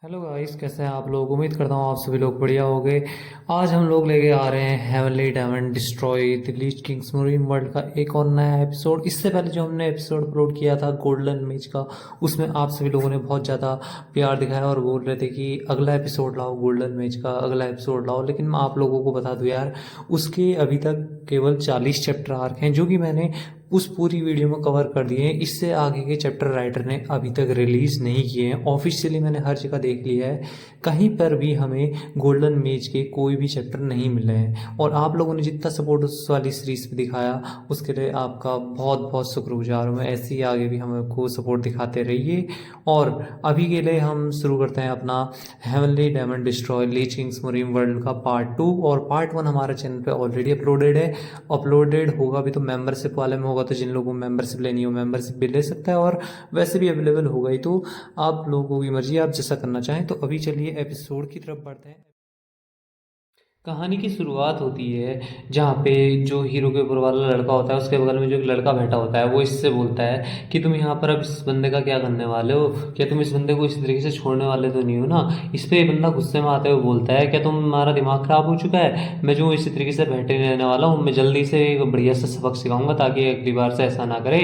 Hello guys, कैसे हैं आप लोग। उम्मीद करता हूँ आप सभी लोग बढ़िया होंगे। आज हम लोग लेके आ रहे हैं heavenly diamond destroy the leech kings marine world का एक और नया एपिसोड। इससे पहले जो हमने एपिसोड अपलोड किया था गोल्डन मेज का, उसमें आप सभी लोगों ने बहुत ज़्यादा प्यार दिखाया और बोल रहे थे कि अगला एपिसोड लाओ, गोल्डन मेज का अगला एपिसोड लाओ। लेकिन मैं आप लोगों को बता दूं यार, उसके अभी तक केवल 40 चैप्टर आर्क हैं, जो कि मैंने उस पूरी वीडियो में कवर कर दिए हैं। इससे आगे के चैप्टर राइटर ने अभी तक रिलीज़ नहीं किए हैं। ऑफिशियली मैंने हर जगह देख लिया है, कहीं पर भी हमें गोल्डन मेज के कोई भी चैप्टर नहीं मिले हैं। और आप लोगों ने जितना सपोर्ट उस वाली सीरीज पे दिखाया, उसके लिए आपका बहुत बहुत शुक्रगुजार हूँ मैं। ऐसे ही आगे भी हमको सपोर्ट दिखाते रहिए। और अभी के लिए हम शुरू करते हैं अपना heavenly diamond destroy leech kings marine world का पार्ट 2। और पार्ट 1 हमारे चैनल पे ऑलरेडी अपलोडेड है। अपलोडेड होगा भी तो मेंबरशिप वाले में होगा, तो जिन लोगों को मेंबरशिप लेनी हो मेंबरशिप भी ले सकता है, और वैसे भी अवेलेबल होगा ही। तो आप लोगों की मर्जी, आप जैसा करना चाहें। तो अभी चलिए एपिसोड की तरफ बढ़ते हैं। कहानी की शुरुआत होती है जहाँ पे जो हीरो के ऊपर वाला लड़का होता है, उसके बगल में जो एक लड़का बैठा होता है, वो इससे बोलता है कि तुम यहाँ पर अब इस बंदे का क्या करने वाले हो, क्या तुम इस बंदे को इस तरीके से छोड़ने वाले तो नहीं हो ना। इस पे बंदा गुस्से में आते हुए बोलता है, क्या तुम्हारा दिमाग खराब हो चुका है, मैं जो इसी तरीके से बैठे रहने वाला हूँ, मैं जल्दी से एक बढ़िया सा सबक सिखाऊंगा ताकि अगली बार से ऐसा ना करे।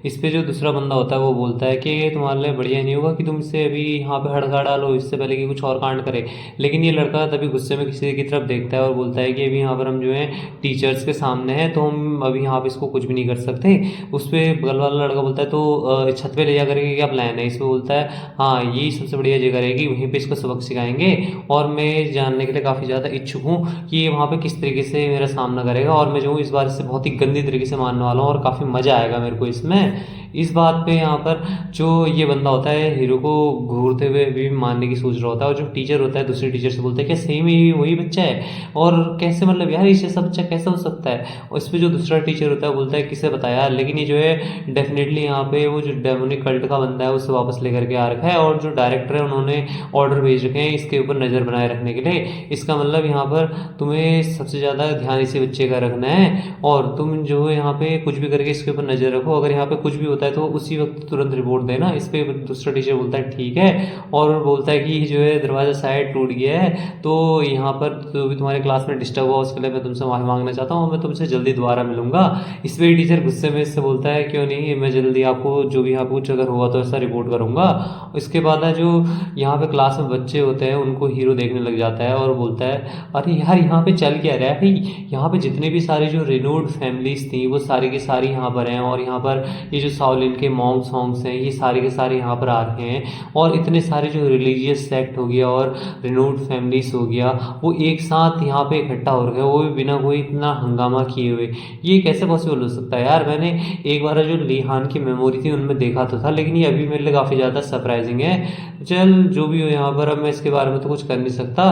इस पे जो दूसरा बंदा होता है वो बोलता है कि ये तुम्हारे लिए बढ़िया नहीं होगा कि तुम इसे अभी यहाँ पे हड़का डालो, इससे पहले कि कुछ और कांड करे। लेकिन ये लड़का तभी गुस्से में किसी की तरफ देखता है और बोलता है कि अभी यहाँ पर हम जो है टीचर्स के सामने हैं, तो हम अभी यहाँ पे इसको कुछ भी नहीं कर सकते। उस पर बगल वाला लड़का बोलता है तो छत पे ले जा करके क्या प्लान है। इसमें बोलता है हाँ, यही सबसे बढ़िया जगह रहेगी, वहीं पे इसको सबक सिखाएंगे। और मैं जानने के लिए काफ़ी ज़्यादा इच्छुक हूँ कि ये वहाँ पे किस तरीके से मेरा सामना करेगा, और मैं जो हूँ इस बार इससे बहुत ही गंदी तरीके से मारने वाला हूँ और काफ़ी मज़ा आएगा मेरे को इसमें। इस बात पे यहाँ पर जो ये बंदा होता है हीरो को घूरते हुए भी मारने की सोच रहा होता है, और जो टीचर होता है दूसरे टीचर से बोलता है क्या सही में ये वही बच्चा है, और कैसे मतलब यार इसे सब बच्चा कैसे हो सकता है। और इस पे जो दूसरा टीचर होता है बोलता है किसे बताया, लेकिन ये जो है डेफिनेटली यहाँ पे वो जो डेमोनिक कल्ट का बंदा है उसे वापस लेकर के आ रखा है, और जो डायरेक्टर है उन्होंने ऑर्डर भेज रखे हैं इसके ऊपर नज़र बनाए रखने के लिए। इसका मतलब यहाँ पर तुम्हें सबसे ज़्यादा ध्यान इसी बच्चे का रखना है, और तुम जो है यहाँ पे कुछ भी करके इसके ऊपर नज़र रखो, अगर यहाँ पे कुछ भी होता है तो उसी वक्त तुरंत रिपोर्ट देना। इस पे दूसरा टीचर बोलता है ठीक है, और बोलता है कि जो है दरवाज़ा शायद टूट गया है, तो यहाँ पर जो भी तुम्हारे क्लास में डिस्टर्ब हुआ उसके लिए मैं तुमसे माफ़ी मांगना चाहता हूँ, मैं तुमसे जल्दी दोबारा मिलूंगा। इस पे टीचर गुस्से में इससे बोलता है क्यों नहीं, मैं जल्दी आपको जो भी यहाँ पे कुछ अगर होगा तो ऐसा रिपोर्ट करूंगा। इसके बाद है जो यहाँ पे क्लास में बच्चे होते हैं उनको हीरो देखने लग जाता है और बोलता है अरे यार यहाँ पे चल क्या रहा है भाई, यहाँ पे जितने भी सारी जो रिनोड फैमिलीज थी वो सारी की सारी यहाँ पर हैं, और यहाँ पर ये जो साउलिन के मॉन्क्स वॉन्क्स हैं ये सारे के सारे यहाँ पर आ रहे हैं, और इतने सारे जो रिलीजियस सेक्ट हो गया और रिनोड फैमिलीज हो गया वो एक साथ यहाँ पे इकट्ठा हो रहे हैं, वो भी बिना कोई इतना हंगामा किए हुए। ये कैसे पॉसिबल हो सकता है यार। मैंने एक बार जो लिहान की मेमोरी थी उनमें देखा तो था, लेकिन ये अभी मेरे लिए काफ़ी ज़्यादा सरप्राइजिंग है। चल जो भी हो यहाँ पर, अब मैं इसके बारे में तो कुछ कर नहीं सकता।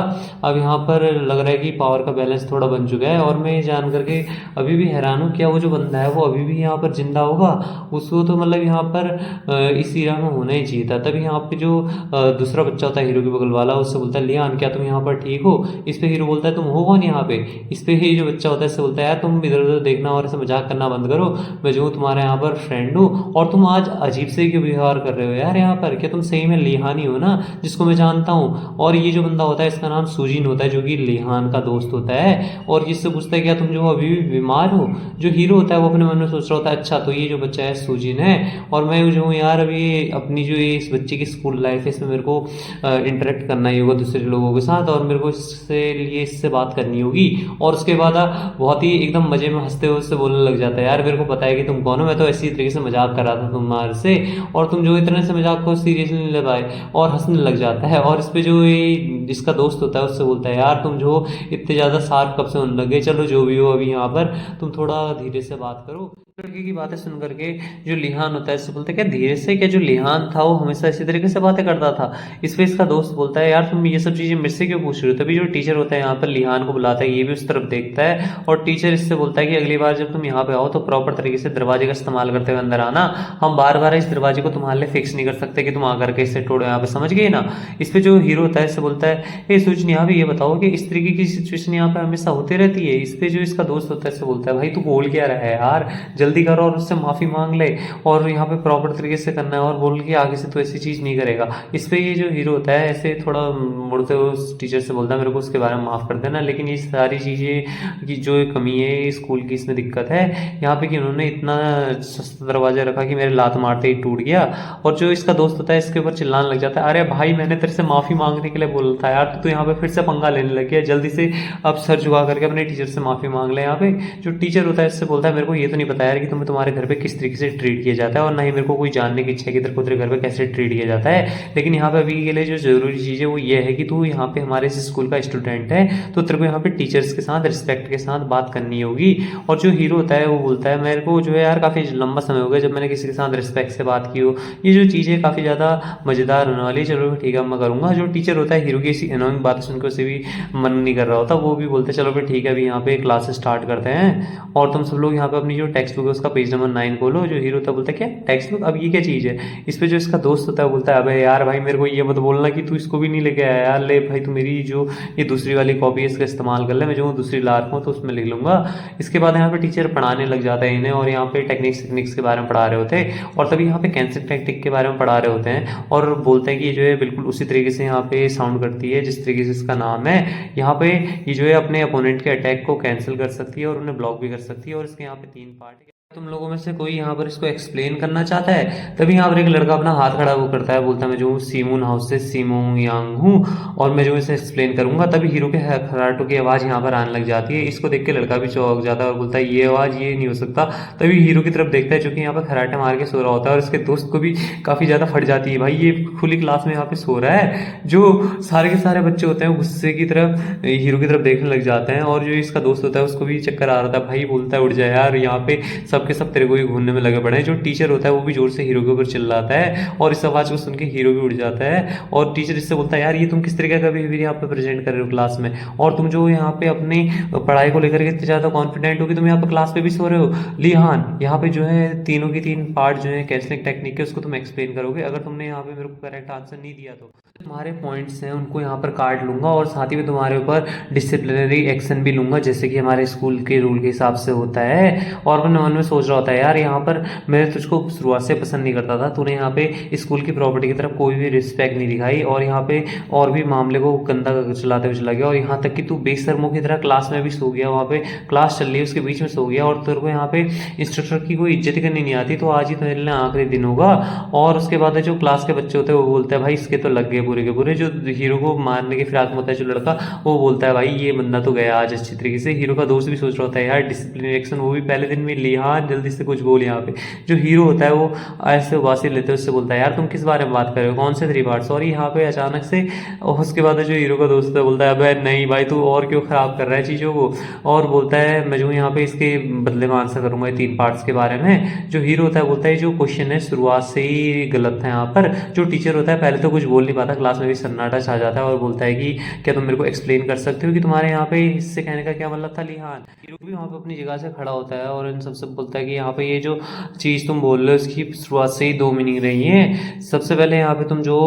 अब यहाँ पर लग रहा है कि पावर का बैलेंस थोड़ा बन चुका है, और मैं ये जान करके अभी भी हैरान हूँ क्या वो जो बंदा है वो अभी भी यहाँ पर जिंदा होगा। उसको तो मतलब यहाँ पर इस इरा में होना ही चाहिए था। तभी यहाँ पे जो दूसरा बच्चा होता है हीरो के बगल वाला, उससे बोलता है लियान क्या तुम यहाँ पर ठीक हो। इस पे हीरो बोलता है तुम हो कौन यहाँ पे। इस पे ही जो बच्चा होता है इससे बोलता है यार तुम इधर उधर देखना और ऐसे मजाक करना बंद करो, मैं जो हूँ तुम्हारे यहाँ पर फ्रेंड हूँ, और तुम आज अजीब से क्यों व्यवहार कर रहे हो यार यहाँ पर, क्या तुम सही में लिहानी हो ना जिसको मैं जानता हूँ। और ये जो बंदा होता है इसका नाम सुजीन होता है, जो कि लिहान का दोस्त होता है, और जिससे पूछता है क्या तुम जो अभी भी बीमार हो। जो हीरो होता है वो अपने मन में सोच रहा होता है अच्छा तो ये जो बच्चा है सुजीन है, और मैं जो हूँ यार अभी अपनी जो ये इस बच्चे की स्कूल लाइफ है इसमें मेरे को इंटरेक्ट करना ही होगा दूसरे लोगों के साथ, और मेरे को इससे बात करनी होगी। और उसके बाद बहुत ही एकदम मजे में हंसते हुए उससे बोलने लग जाता है यार मेरे को पता है कि तुम कौन हो, मैं तो ऐसी तरीके से मजाक कर रहा था तुम्हारे से, और तुम जो इतने से मजाक को सीरियसली नहीं ले पाए, और हंसने लग जाता है। और इस पे जो ये जिसका दोस्त होता है उससे बोलता है यार तुम जो इतने ज़्यादा शार्प कब से होने लगे, चलो जो भी हो अभी यहाँ पर तुम थोड़ा धीरे से बात करो। लड़के की बातें सुन करके जो लिहान होता है इससे बोलता है क्या धीरे से, क्या जो लिहान था वो हमेशा इसी तरीके से बातें करता था। इस पे इसका दोस्त बोलता है यार तुम ये सब चीज़ें मेरे से क्यों पूछ रहे हो। तभी जो टीचर होता है यहाँ पर लिहान को बुलाता है, ये भी उस तरफ देखता है, और टीचर इससे बोलता है कि अगली बार जब तुम यहाँ पे आओ तो प्रॉपर तरीके से दरवाजे का इस्तेमाल करते हुए अंदर आना, हम बार बार इस दरवाजे को तुम्हारे लिए फिक्स नहीं कर सकते कि तुम आकर के इससे तोड़ो, यहाँ पे समझ गए ना। इस पे जो हीरो होता है इससे बोलता है ये सूचना यहाँ पे ये बताओ कि इस तरीके की सिचुएशन यहाँ पे हमेशा होती रहती है। इस पे जो इसका दोस्त होता है इससे बोलता है भाई तू बोल क्या रहा है यार, जल्दी करो और उससे माफ़ी मांग ले। और यहाँ पे प्रॉपर तरीके से करना है और बोल के आगे से तो ऐसी चीज़ नहीं करेगा। इस पे ये जो हीरो होता है ऐसे थोड़ा मुड़ते हुए उस टीचर से बोलता है मेरे को उसके बारे में माफ़ कर देना, लेकिन ये सारी चीज़ें की जो कमी है स्कूल की इसमें दिक्कत है यहाँ पे कि उन्होंने इतना सस्ता दरवाजा रखा कि मेरे लात मारते ही टूट गया। और जो इसका दोस्त होता है इसके ऊपर चिल्लाने लग जाता है, अरे भाई मैंने तेरे से माफ़ी मांगने के लिए बोला था यार, तो यहाँ पे फिर से पंगा लेने लग गया, जल्दी से अब सर झुका करके अपने टीचर से माफ़ी मांग ले। यहाँ पे जो टीचर होता है इससे बोलता है मेरे को ये तो नहीं पता यार कि तुम्हें तुम्हारे घर पे किस तरीके से ट्रीट किया जाता है, और ना ही मेरे को कोई जानने की इच्छा है कि तेरे को तेरे घर पे कैसे ट्रीट किया जाता है, लेकिन यहाँ पे अभी के लिए जो जरूरी चीज़ है वो ये है कि तू यहाँ पे हमारे इस स्कूल का स्टूडेंट है, तो तेरे को यहाँ पे टीचर्स के साथ रिस्पेक्ट के साथ बात करनी होगी। और जो हीरो होता है वो बोलता है मेरे को जो है यार काफ़ी लंबा समय हो गया जब मैंने किसी के साथ रिस्पेक्ट से बात की हो, ये जो चीज़ें काफ़ी ज़्यादा मज़ेदार होने वाली है, चलो ठीक है मैं करूँगा। जो टीचर होता है हीरो की इसी एनोइंग बात सुनकर उसे भी मन नहीं कर रहा होता, वो भी बोलते चलो फिर ठीक है अभी यहाँ पे क्लास स्टार्ट करते हैं और तुम सब लोग यहाँ पे अपनी जो टेक्स्ट बुक है उसका पेज नंबर 9 खोलो। जो हीरो होता है बोलता है क्या टेक्स्ट बुक, अब ये क्या चीज़ है। इस पे जो इसका दोस्त होता है बोलता है अबे यार भाई मेरे को ये मत बोलना कि तू इसको भी नहीं लेके आया यार, ले भाई तू मेरी जो ये दूसरी वाली कॉपी है इसका इस्तेमाल कर ले, मैं जो दूसरी ला रखा हूँ तो उसमें लिख लूंगा। इसके बाद यहाँ पे टीचर पढ़ाने लग जाता है इन्हें और यहाँ पे टेक्निक्स के बारे में पढ़ा रहे होते हैं और तभी यहाँ पे कैंसर टैक्टिक के बारे में पढ़ा रहे होते हैं और बोलते हैं कि ये जो है बिल्कुल उसी तरीके से यहाँ पे साउंड करती है जिस तरीके से इसका नाम है। यहाँ पे ये जो है अपने अपोनेंट के अटैक को कैंसिल कर सकती है और उन्हें ब्लॉक भी कर सकती है और इसके यहाँ पे 3 पार्ट है। तुम लोगों में से कोई यहाँ पर इसको एक्सप्लेन करना चाहता है। तभी यहाँ पर एक लड़का अपना हाथ खड़ा वो करता है, बोलता है मैं जो सीमून हाउस से सीमोंग यांग हूँ और मैं जो इसे एक्सप्लेन करूंगा। तभी हीरो के खराटों की आवाज़ यहाँ पर आने लग जाती है। इसको देख के लड़का भी चौंक जाता है और बोलता है ये आवाज़ ये नहीं हो सकता। तभी हीरो की तरफ देखता है जो कि यहाँ पर खराटे मार के सो रहा होता है और इसके दोस्त को भी काफ़ी ज़्यादा फट जाती है, भाई ये खुली क्लास में यहाँ पे सो रहा है। जो सारे के सारे बच्चे होते हैं गुस्से की तरफ हीरो की तरफ देखने लग जाते हैं और जो इसका दोस्त होता है उसको भी चक्कर आ रहा था, भाई बोलता है उठ जाए यार, यहाँ पे सबके सब तेरे को ही घूरने में लगे पड़े हैं। जो टीचर होता है वो भी जोर से हीरो के ऊपर चिल्लाता है और इस आवाज़ को सुन के हीरो भी उड़ जाता है और टीचर इससे बोलता है यार ये तुम किस तरीके का बिहेवियर यहाँ पे प्रेजेंट कर रहे हो क्लास में, और तुम जो यहाँ पे अपनी पढ़ाई को लेकर के इतने ज़्यादा कॉन्फिडेंट हो कि तुम यहाँ पे क्लास पे भी सो रहे हो। लिहान यहाँ पे जो है तीनों की 3 पार्ट जो है कैंसलिंग टेक्निक है उसको तुम एक्सप्लेन करोगे, अगर तुमने यहाँ पे मेरे को करेक्ट आंसर नहीं दिया तो तुम्हारे पॉइंट्स हैं उनको यहाँ पर काट लूंगा और साथ ही में तुम्हारे ऊपर डिसिप्लिनरी एक्शन भी लूंगा जैसे कि हमारे स्कूल के रूल के हिसाब से होता है। और मैं मन में सोच रहा होता है यार यहाँ पर मैं तुझको शुरुआत से पसंद नहीं करता था, तूने यहाँ पे स्कूल की प्रॉपर्टी की तरफ कोई भी रिस्पेक्ट नहीं दिखाई और यहाँ पे और भी मामले को गंदा चलाते हुए चला गया और यहाँ तक कि तू बेशर्मों की तरह क्लास में भी सो गया, वहाँ पे क्लास चल रही है उसके बीच में सो गया और तेरे को यहाँ पे इंस्ट्रक्टर की कोई इज्जत करनी नहीं आती, तो आज ही तेरे लिए आखिरी दिन होगा। और उसके बाद जो क्लास के बच्चे होते हैं वो बोलते हैं भाई इसके तो लग गए पूरे के पूरे। जो हीरो को मारने के फिराक में होता है जो लड़का वो बोलता है भाई ये बंदा तो गया आज अच्छी तरीके से। हीरो का दोस्त भी सोच रहा होता है यार डिसिप्लिन एक्शन वो भी पहले दिन में लिया, जल्दी से कुछ बोल यहाँ पे। जो हीरो होता है वो ऐसे उबासी लेते उससे बोलता है यार तुम किस बारे में बात कर रहे हो, कौन से 3 पार्ट्स। और यहाँ पे अचानक से उसके बाद जो हीरो का दोस्त है बोलता है अबे नहीं भाई तू और क्यों खराब कर रहा है चीज़ों को, और बोलता है मैं जो यहाँ पे इसके बदले में आंसर करूंगा 3 पार्ट्स के बारे में। जो हीरो होता है बोलता है जो क्वेश्चन है शुरुआत से ही गलत था यहाँ पर। जो टीचर होता है पहले तो कुछ बोल नहीं पाता, क्लास में भी सन्नाटा छा जाता है और बोलता है कि क्या तुम मेरे को एक्सप्लेन कर सकते हो कि तुम्हारे यहाँ पे इससे कहने का क्या मतलब था। लिहान हीरो भी वहाँ पे अपनी जगह से खड़ा होता है और इन सबसे बोलता है कि यहाँ पे ये जो चीज़ तुम बोल रहे हो इसकी शुरुआत से ही 2 मीनिंग रही है। सबसे पहले यहाँ पे तुम जो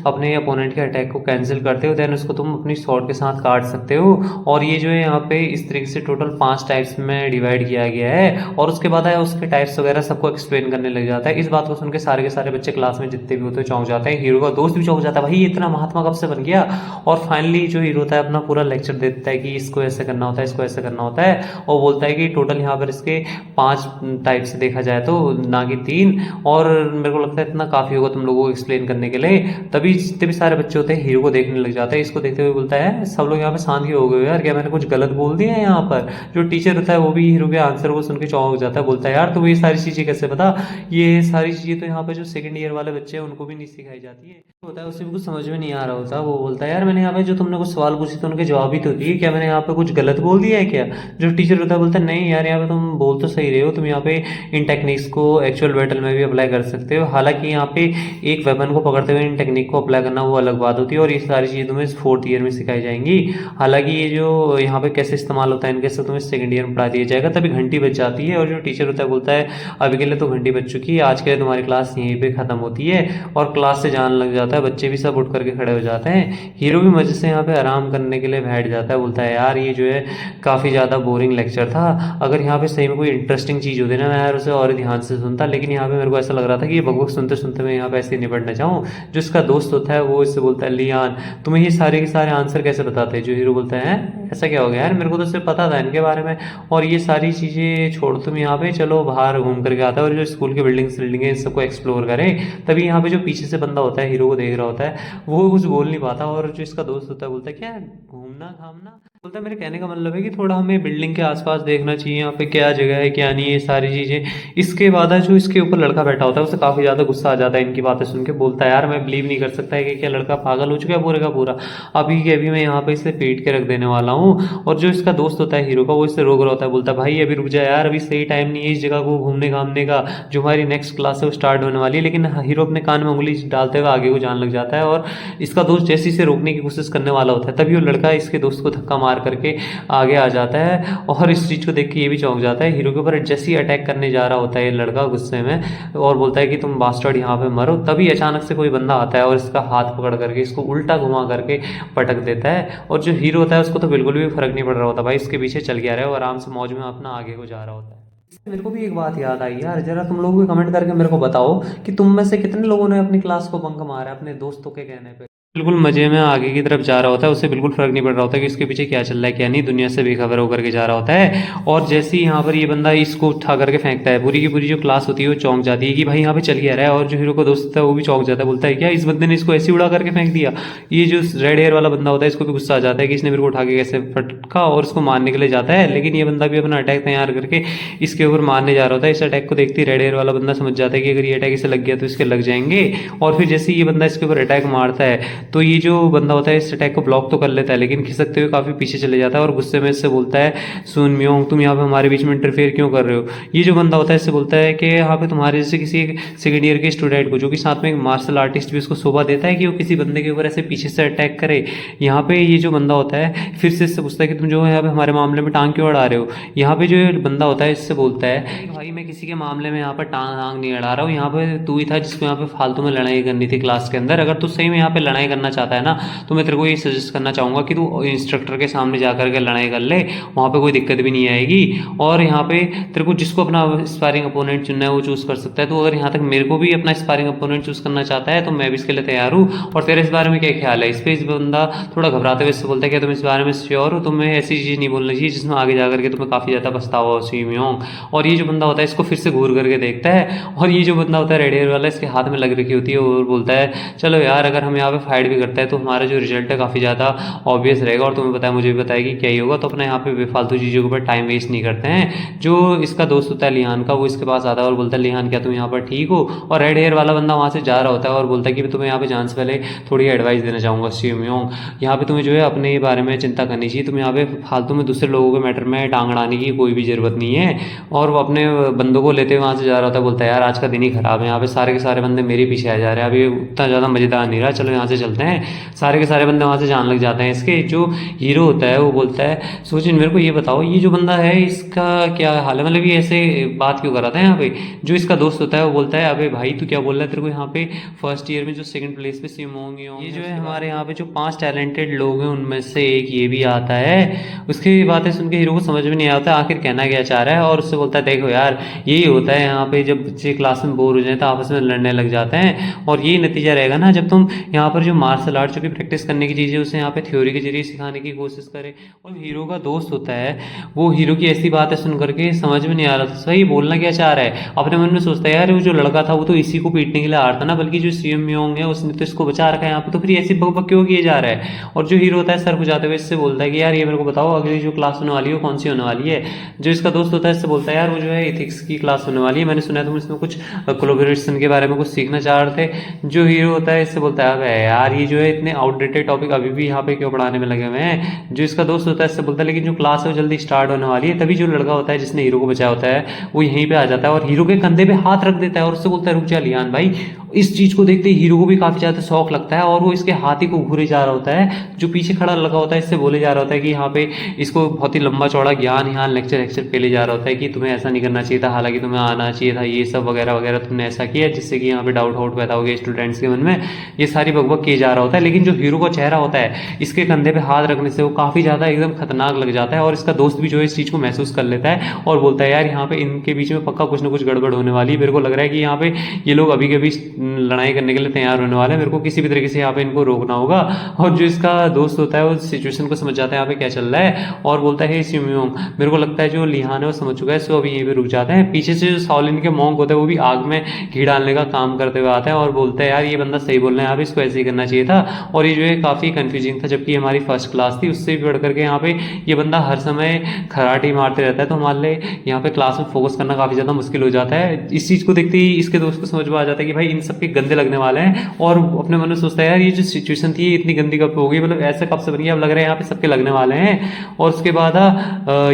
अपने अपोनेंट के अटैक को कैंसिल करते हो देन उसको तुम अपनी स्वॉर्ड के साथ काट सकते हो, और ये जो है यहाँ पे इस तरीके से टोटल 5 टाइप्स में डिवाइड किया गया है। और उसके बाद है उसके टाइप्स वगैरह सबको एक्सप्लेन करने लग जाता है। इस बात को सुन के सारे के सारे बच्चे क्लास में जितने भी होते हैं चौंक जाते हैं। हीरो का दोस्त भी चौंक जाता है, भाई इतना महात्मा कब से बन गया। और फाइनली जो हीरो होता है अपना पूरा लेक्चर देता है कि इसको ऐसे करना होता है इसको ऐसे करना होता है, और बोलता है कि टोटल यहाँ पर इसके 5 टाइप से देखा जाए तो ना कि 3, और मेरे को लगता है इतना काफ़ी होगा तुम लोगों को एक्सप्लेन करने के लिए। तभी जितने भी सारे बच्चे होते हैं हीरो को देखने लग जाते हैं। इसको देखते हुए बोलता है सब लोग यहाँ पे शांत क्यों हो गए यार, क्या मैंने कुछ गलत बोल दिया है यहाँ पर। जो टीचर होता है वो भी हीरो के आंसर को सुन के चौंक जाता है, बोलता है यार तुम्हें ये सारी चीज़ें कैसे पता, ये सारी चीज़ें तो यहाँ पे जो 2nd ईयर वाले बच्चे हैं उनको भी नहीं सिखाई जाती है। होता है उसे भी कुछ समझ में नहीं आ रहा होता, वो बोलता है यार मैंने यहाँ पे जो तुमने कुछ सवाल पूछे तो उनके जवाब ही तो दिए, क्या मैंने यहाँ पे कुछ गलत बोल दिया है क्या। जो टीचर होता है बोलता है नहीं यार यहाँ पे तुम बोल तो सही रहे हो, तुम यहाँ पे इन टेक्निक्स को एक्चुअल बैटल में भी अप्लाई कर सकते हो। हालांकि यहाँ पे एक वेपन को पकड़ते हुए इन टेक्निक को अप्लाई करना वो अलग बात होती है और ये सारी चीज़ें तुम्हें 4th ईयर में सिखाई जाएंगी। हालांकि ये जो यहाँ पे कैसे इस्तेमाल होता है इनके सब तुम्हें 2nd ईयर में पढ़ा दिया जाएगा। तभी घंटी बज जाती है और जो टीचर होता है बोलता है अभी के लिए तो घंटी बज चुकी है, आज के लिए तुम्हारी क्लास यहीं पे खत्म होती है, और क्लास से जाने लग जाता है। बच्चे भी सब उठ करके खड़े हो जाते हैं। हीरो भी मजे से यहाँ पे आराम करने के लिए बैठ जाता है, बोलता है यार ये जो है काफ़ी ज़्यादा बोरिंग लेक्चर था, अगर यहाँ पे सही में कोई इंटरेस्टिंग चीज़ होती है ना, मैं यार उसे और ध्यान से सुनता, लेकिन यहाँ पे मेरे को ऐसा लग रहा था कि ये बकबक सुनते सुनते मैं यहाँ पे ऐसे ही निपट ना जाऊँ। जो इसका दोस्त होता है वो इससे बोलता है, लियान तुम्हें ये सारे के सारे आंसर कैसे बताते हैं? जो हीरो बोलता है, ऐसा क्या हो गया यार, मेरे को तो सिर्फ पता था इनके बारे में, और ये सारी चीज़ें छोड़ तुम यहाँ पे चलो बाहर घूम करके आता है और जो स्कूल के बिल्डिंग्स इन सबको एक्सप्लोर करें। तभी यहाँ पे जो पीछे से बंदा होता है हीरो को देख रहा होता है, वो कुछ बोल नहीं पाता, और जो इसका दोस्त होता है बोलता है, क्या घूमना घामना? बोलता है मेरे कहने का मतलब है कि थोड़ा हमें बिल्डिंग के आसपास देखना चाहिए, यहाँ पे क्या जगह है क्या नहीं है, सारी चीज़ें। इसके बाद जो इसके ऊपर लड़का बैठा होता है उसे काफ़ी ज़्यादा गुस्सा आ जाता है इनकी बातें सुन के। बोलता है यार मैं बिलीव नहीं कर सकता है कि क्या लड़का पागल हो चुका है पूरे का पूरा, अभी के अभी मैं यहाँ पे इसे पीट के रख देने वाला हूँ। और जो इसका दोस्त होता है हीरो का, वो इससे रोक रहा होता है, बोलता है भाई अभी रुक जा यार, अभी सही टाइम नहीं है इस जगह को घूमने घामने का, जो हमारी नेक्स्ट क्लास है वो स्टार्ट होने वाली है। लेकिन हीरो अपने कान में उंगली डालते हुए आगे को जाने लग जाता है, और इसका दोस्त जैसे इसे रोकने की कोशिश करने वाला होता है तभी वो लड़का इसके दोस्त को धक्का मार करके आगे आ जाता है। और इस चीज़ को देख के ये भी चौंक जाता है हीरो के ऊपर। जैसे ही अटैक करने जा रहा होता है ये लड़का गुस्से में, और बोलता है कि तुम बास्टर्ड यहाँ पे मरो, तभी अचानक से कोई बंदा आता है और इसका हाथ पकड़ करके इसको उल्टा घुमा करके पटक देता है। और जो हीरो होता है उसको तो बिल्कुल भी फर्क नहीं पड़ रहा होता, भाई इसके पीछे चल गया रहा है और आराम से मौज में अपना आगे को जा रहा होता है। इससे मेरे को भी एक बात याद आई यार, जरा तुम लोग भी कमेंट करके मेरे को बताओ कि तुम में से कितने लोगों ने अपनी क्लास को बंक मारा अपने दोस्तों के कहने पे। बिल्कुल मजे में आगे की तरफ जा रहा होता है, उसे बिल्कुल फर्क नहीं पड़ रहा होता कि इसके पीछे क्या चल रहा है क्या नहीं, दुनिया से बेखबर होकर के जा रहा होता है। और जैसे ही यहाँ पर ये बंदा इसको उठा करके फेंकता है, पूरी की पूरी जो क्लास होती है वो चौंक जाती है कि भाई यहाँ पे चल गया रहा है। और जो हीरो का दोस्त होता है वो भी चौंक जाता है, बोलता है क्या इस बंदे ने इसको ऐसे उड़ा करके फेंक दिया। ये जो रेड हेयर वाला बंदा होता है इसको भी गुस्सा आ जाता है कि इसने मेरे को उठा के कैसे फटका, और उसको मारने के लिए जाता है। लेकिन ये बंदा भी अपना अटैक तैयार करके इसके ऊपर मारने जा रहा होता है। इस अटैक को देखते ही रेड हेयर वाला बंदा समझ जाता है कि अगर ये अटैक इसे लग गया तो इसके लग जाएंगे। और फिर जैसे ये बंदा इसके ऊपर अटैक मारता है तो ये जो बंदा होता है इस अटैक को ब्लॉक तो कर लेता है, लेकिन खिसकते हुए काफी पीछे चले जाता है और गुस्से में इससे बोलता है, सुन म्योंग तुम यहाँ पे हमारे बीच में इंटरफेयर क्यों कर रहे हो? ये जो बंदा होता है इससे बोलता है कि यहाँ पे तुम्हारे जैसे किसी सेकंड ईयर के स्टूडेंट को, जो कि साथ में एक मार्शल आर्टिस्ट भी उसको शोभा देता है कि वो किसी बंदे के ऊपर ऐसे पीछे से अटैक करे। यहाँ पे ये जो बंदा होता है फिर से इससे पूछता है कि तुम जो है यहाँ पे हमारे मामले में टांग क्यों अड़ा रहे हो? यहाँ पे जो बंदा होता है इससे बोलता है, भाई मैं किसी के मामले में यहाँ पर टांग नहीं अड़ा रहा हूँ, यहाँ पे तू ही था जिसको यहाँ पे फालतू में लड़ाई करनी थी क्लास के अंदर। अगर तू सही में यहाँ पे लड़ाई करना चाहता है ना तो मैं तेरे को ये सजेस्ट करना चाहूँगा कि तू इंस्ट्रक्टर के सामने जा कर के लड़ाई कर ले, वहाँ पे कोई दिक्कत भी नहीं आएगी। और यहाँ पे तेरे को जिसको अपना स्पारिंग अपोनेंट चुनना है वो चूज़ कर सकता है। तो अगर यहाँ तक मेरे को भी अपना स्पारिंग अपोनेंट चूज़ करना चाहता है तो मैं भी इसके लिए तैयार हूँ। और तेरे इस बारे में क्या ख्याल है? इस पर इस बंदा थोड़ा घबराते हुए इससे बोलता है कि तुम इस बारे में श्योर हो? तुम्हें ऐसी चीज़ नहीं बोलनी चाहिए जिसमें आगे जा करके तुम्हें काफ़ी ज़्यादा पछतावा हो सीम्योंग। और ये जो बंदा होता है इसको फिर से घूर करके देखता है, और ये जो बंदा होता है रेड हेयर वाला इसके हाथ में लग रखी होती है और बोलता है, चलो यार अगर हम यहाँ पे फाइट भी करते हैं तो हमारा जो रिजल्ट है काफ़ी ज़्यादा ऑब्वियस रहेगा, और तुम्हें पता है मुझे भी पता है कि क्या ही होगा, तो अपना यहाँ पे बेफालतू चीज़ों के ऊपर टाइम वेस्ट नहीं करते हैं। जो इसका दोस्त होता है लिहान का, वो इसके पास आता है और बोलता है, लिहान क्या तुम यहाँ पर ठीक हो? और रेड हेयर वाला बंदा वहाँ से जा रहा होता है और बोलता है कि मैं तुम्हें यहाँ पे जाने से पहले थोड़ी एडवाइस देना चाहूँगा सीम्योंग। यहाँ पे तुम्हें जो है अपने बारे में चिंता करनी चाहिए, तुम यहाँ पे फालतू में दूसरे लोगों के मैटर में टांग अड़ाने की कोई भी जरूरत नहीं है। और वो अपने बंदों को लेते हुए वहाँ से जा रहा होता है, बोलता है यार आज का दिन ही खराब है, यहाँ पे सारे के सारे बंदे मेरे पीछे आ जा रहे हैं, अभी उतना ज़्यादा मज़ेदार नहीं रहा, चलो यहाँ से चलते हैं। सारे के सारे बंदे वहाँ से जाने लग जाते हैं। इसके जो हीरो होता है वो बोलता है, सोचिन मेरे को ये बताओ ये जो बंदा है इसका क्या हाल है, मतलब ये ऐसे बात क्यों कर रहा था यहाँ पे? जो इसका दोस्त होता है वो बोलता है, अबे भाई तू क्या बोल रहा है, तेरे को यहाँ पे फर्स्ट ईयर में जो सेकंड प्लेस पे सीमोंग ये जो है हमारे यहाँ पे जो 5 टैलेंटेड लोग हैं उनमें से एक ये भी आता है। उसकी बातें सुन के हीरो को समझ में नहीं आता आखिर कहना क्या चाह रहा है, और उससे बोलता है, देखो यार यही होता है यहाँ पे, जब बच्चे क्लास में बोर हो जाए तो आपस में लड़ने लग जाते हैं, और यही नतीजा रहेगा ना जब तुम यहाँ पर जो मार्शल आर्ट जो की प्रैक्टिस करने की चीज़ें उसे यहाँ पे थ्योरी के जरिए सिखाने की कोशिश करे। और हीरो का दोस्त होता है वो हीरो की ऐसी बातें सुन करके समझ में नहीं आ रहा था सही बोलना क्या चाह रहा है। अपने मन में सोचता है, यार वो जो लड़का था वो तो इसी को पीटने के लिए आ रहा था ना, बल्कि जो सीएमयोंग है उसने तो इसको बचा रखा है यहाँ पे, तो फिर ऐसी बकबक क्यों किए जा रहा है? और जो हीरो होता है सर खुजाते हुए इससे बोलता है कि यार ये मेरे को बताओ अगली जो क्लास होने वाली है कौन सी होने वाली है? जो इसका दोस्त होता है इससे बोलता है, यार वो जो है एथिक्स की क्लास होने वाली है, मैंने सुना है तुम इसमें कुछ कोलैबोरेशन के बारे में कुछ सीखना चाह रहे थे। जो हीरो होता है इससे बोलता है, यार ये जो है इतने आउटडेटेड टॉपिक अभी भी यहाँ पे क्यों पढ़ाने में लगे हुए हैं? जो इसका दोस्त होता है इससे बोलता है, लेकिन जो क्लास है वो जल्दी स्टार्ट होने वाली है। तभी जो लड़का होता है जिसने हीरो को बचाया होता है वो यहीं पे आ जाता है और हीरो के कंधे पे हाथ रख देता है और उससे बोलता है, रुक जा लियान भाई। इस चीज़ को देखते ही हीरो को भी काफ़ी ज़्यादा शौक लगता है और वो इसके हाथी को घूरे जा रहा होता है, जो पीछे खड़ा लगा होता है इससे बोले जा रहा होता है कि यहाँ पे इसको बहुत ही लंबा चौड़ा ज्ञान यहाँ लेक्चर लेक्चर पेले जा रहा होता है कि तुम्हें ऐसा नहीं करना चाहिए था, हालांकि तुम्हें आना चाहिए था, ये सब वगैरह वगैरह तुमने ऐसा किया जिससे कि यहाँ पे डाउट वाउट पैदा हो गया स्टूडेंट्स के मन में, ये सारी बकबक किए जा रहा होता है। लेकिन जो हीरो का चेहरा होता है इसके कंधे पे हाथ रखने से वो काफ़ी ज़्यादा एकदम खतरनाक लग जाता है और इसका दोस्त भी जो है इस चीज़ को महसूस कर लेता है और बोलता है यार यहाँ पे इनके बीच में पक्का कुछ ना कुछ गड़बड़ होने वाली है, मेरे को लग रहा है कि यहाँ पे ये लोग अभी के अभी लड़ाई करने के लिए तैयार होने वाले हैं, मेरे को किसी भी तरीके से यहाँ पे इनको रोकना होगा। और जो इसका दोस्त होता है वो सिचुएशन को समझ जाता है यहाँ पे क्या चल रहा है और बोलता है सिम्योंग, मेरे को लगता है जो लिहान है वो समझ चुका है, सो अभी यहीं पे रुक जाते हैं। पीछे से जो शाओलिन के मॉन्क होता है वो भी आग में घी डालने का काम करते हुए आता है और बोलता है यार ये बंदा सही बोल रहा है, यहाँ पे इसको ऐसे ही करना चाहिए था। और ये जो है काफ़ी कंफ्यूजिंग था, जबकि हमारी फर्स्ट क्लास थी, उससे भी बढ़ करके यहाँ पे ये बंदा हर समय खराटे मारते रहता है, तो हमारे लिए यहाँ पे क्लास में फोकस करना काफ़ी ज़्यादा मुश्किल हो जाता है। इस चीज़ को देखते ही इसके दोस्त को समझ में आ जाता है कि भाई इन सब के गंदे लगने वाले हैं और अपने मन में सोचता है यार ये जो सिचुएशन थी इतनी गंदी कब हो गई, मतलब ऐसा कब से बन गया, अब लग रहा है यहाँ पे सबके लगने वाले हैं। और उसके बाद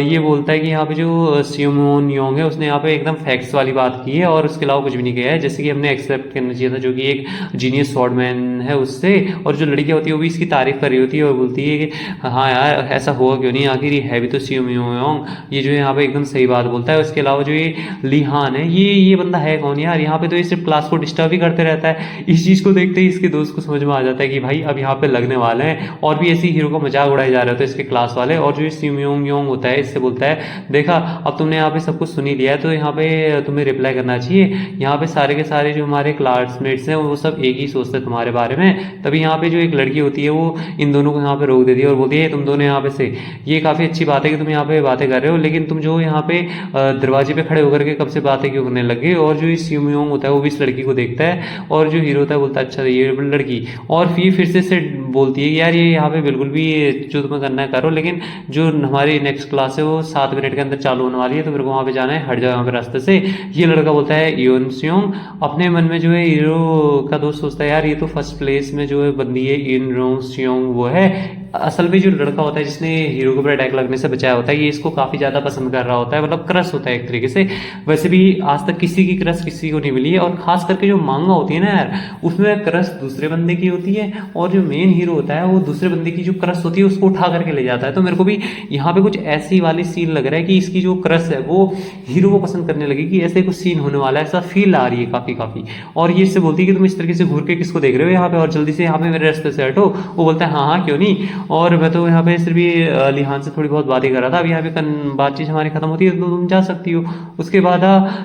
ये बोलता है कि यहाँ पे जो सिमोन योंग है उसने यहाँ पे एकदम फैक्ट्स वाली बात की है और उसके अलावा कुछ भी नहीं किया है, जैसे कि हमने एक्सेप्ट करना चाहिए था, जो कि एक जीनियस स्वॉर्डमैन है उससे। और जो लड़कियाँ होती है वो भी इसकी तारीफ कर रही होती है और बोलती है कि हाँ यार ऐसा हुआ क्यों नहीं, आखिर ये है भी तो सिमोन, ये जो है यहाँ पे एकदम सही बात बोलता है। उसके अलावा जो ये लिहान है ये बंदा है कौन यार, यहाँ पे तो ये सिर्फ क्लास को डिस्टर्ब ही करते रहता है। इस चीज़ को देखते ही इसके दोस्त को समझ में आ जाता है कि भाई अब यहाँ पे लगने वाले हैं और भी ऐसी हीरो का मजाक उड़ाए जा रहे होते हैं इसके क्लास वाले। और जो ये सिमयोंग योंग होता है इससे बोलता है देखा अब तुमने यहाँ पे सब कुछ सुनी लिया है तो यहाँ पे तुम्हें रिप्लाई करना चाहिए, यहाँ पे सारे के सारे जो हमारे क्लासमेट्स हैं वो सब एक ही सोचते हैं तुम्हारे बारे में। तभी यहाँ पे जो एक लड़की होती है वो इन दोनों को यहाँ पे रोक देती है और बोलती है तुम दोनों यहाँ पे से, ये काफ़ी अच्छी बात है कि तुम यहाँ पे बातें कर रहे हो, लेकिन तुम जो यहाँ पे दरवाजे पे खड़े होकर के कब से बातें क्यों करने लगे। और जो ये सिमयोंग होता है वो भी इस लड़की को देखता है और जो हीरो होता है बोलता है अच्छा ये लड़की, और फिर से बोलती है कि यार ये यहाँ पे बिल्कुल भी जो तुम्हें करना है करो, लेकिन जो हमारी नेक्स्ट क्लास है वो 7 मिनट के अंदर चालू होने वाली है तो मेरे को वहाँ पे जाना है, हट जाओ यहाँ पे रास्ते से। ये लड़का बोलता है यून स्योंग, अपने मन में जो है हीरो का दोस्त सोचता है यार ये तो फर्स्ट प्लेस में जो है बंदी है इन स्योंग वो है। असल में जो लड़का होता है जिसने हीरो के ऊपर अटैक लगने से बचाया होता है ये इसको काफ़ी ज़्यादा पसंद कर रहा होता है, मतलब क्रश होता है एक तरीके से। वैसे भी आज तक किसी की क्रश किसी को नहीं मिली है, और खास करके जो मांगा होती है ना यार उसमें क्रश दूसरे बंदे की होती है और जो मेन हीरो होता है वो दूसरे बंदे की जो क्रश होती है उसको उठा करके ले जाता है। तो मेरे को भी यहाँ पे कुछ ऐसी वाली सीन लग रहा है कि इसकी जो क्रश है वो हीरो को पसंद करने लगी, कि ऐसे कुछ सीन होने वाला है, ऐसा फील आ रही है काफ़ी। और ये इससे बोलती है कि तुम इस तरीके से घूर के किसको देख रहे हो यहाँ पे, और जल्दी से यहाँ पे मेरे रास्ते से हटो। वो बोलता है हाँ क्यों नहीं, और मैं तो यहाँ पे सिर्फ ये लिहान से थोड़ी बहुत बातें कर रहा था, अब यहाँ पे बातचीत हमारी खत्म होती है तो तुम जा सकती हो। उसके बाद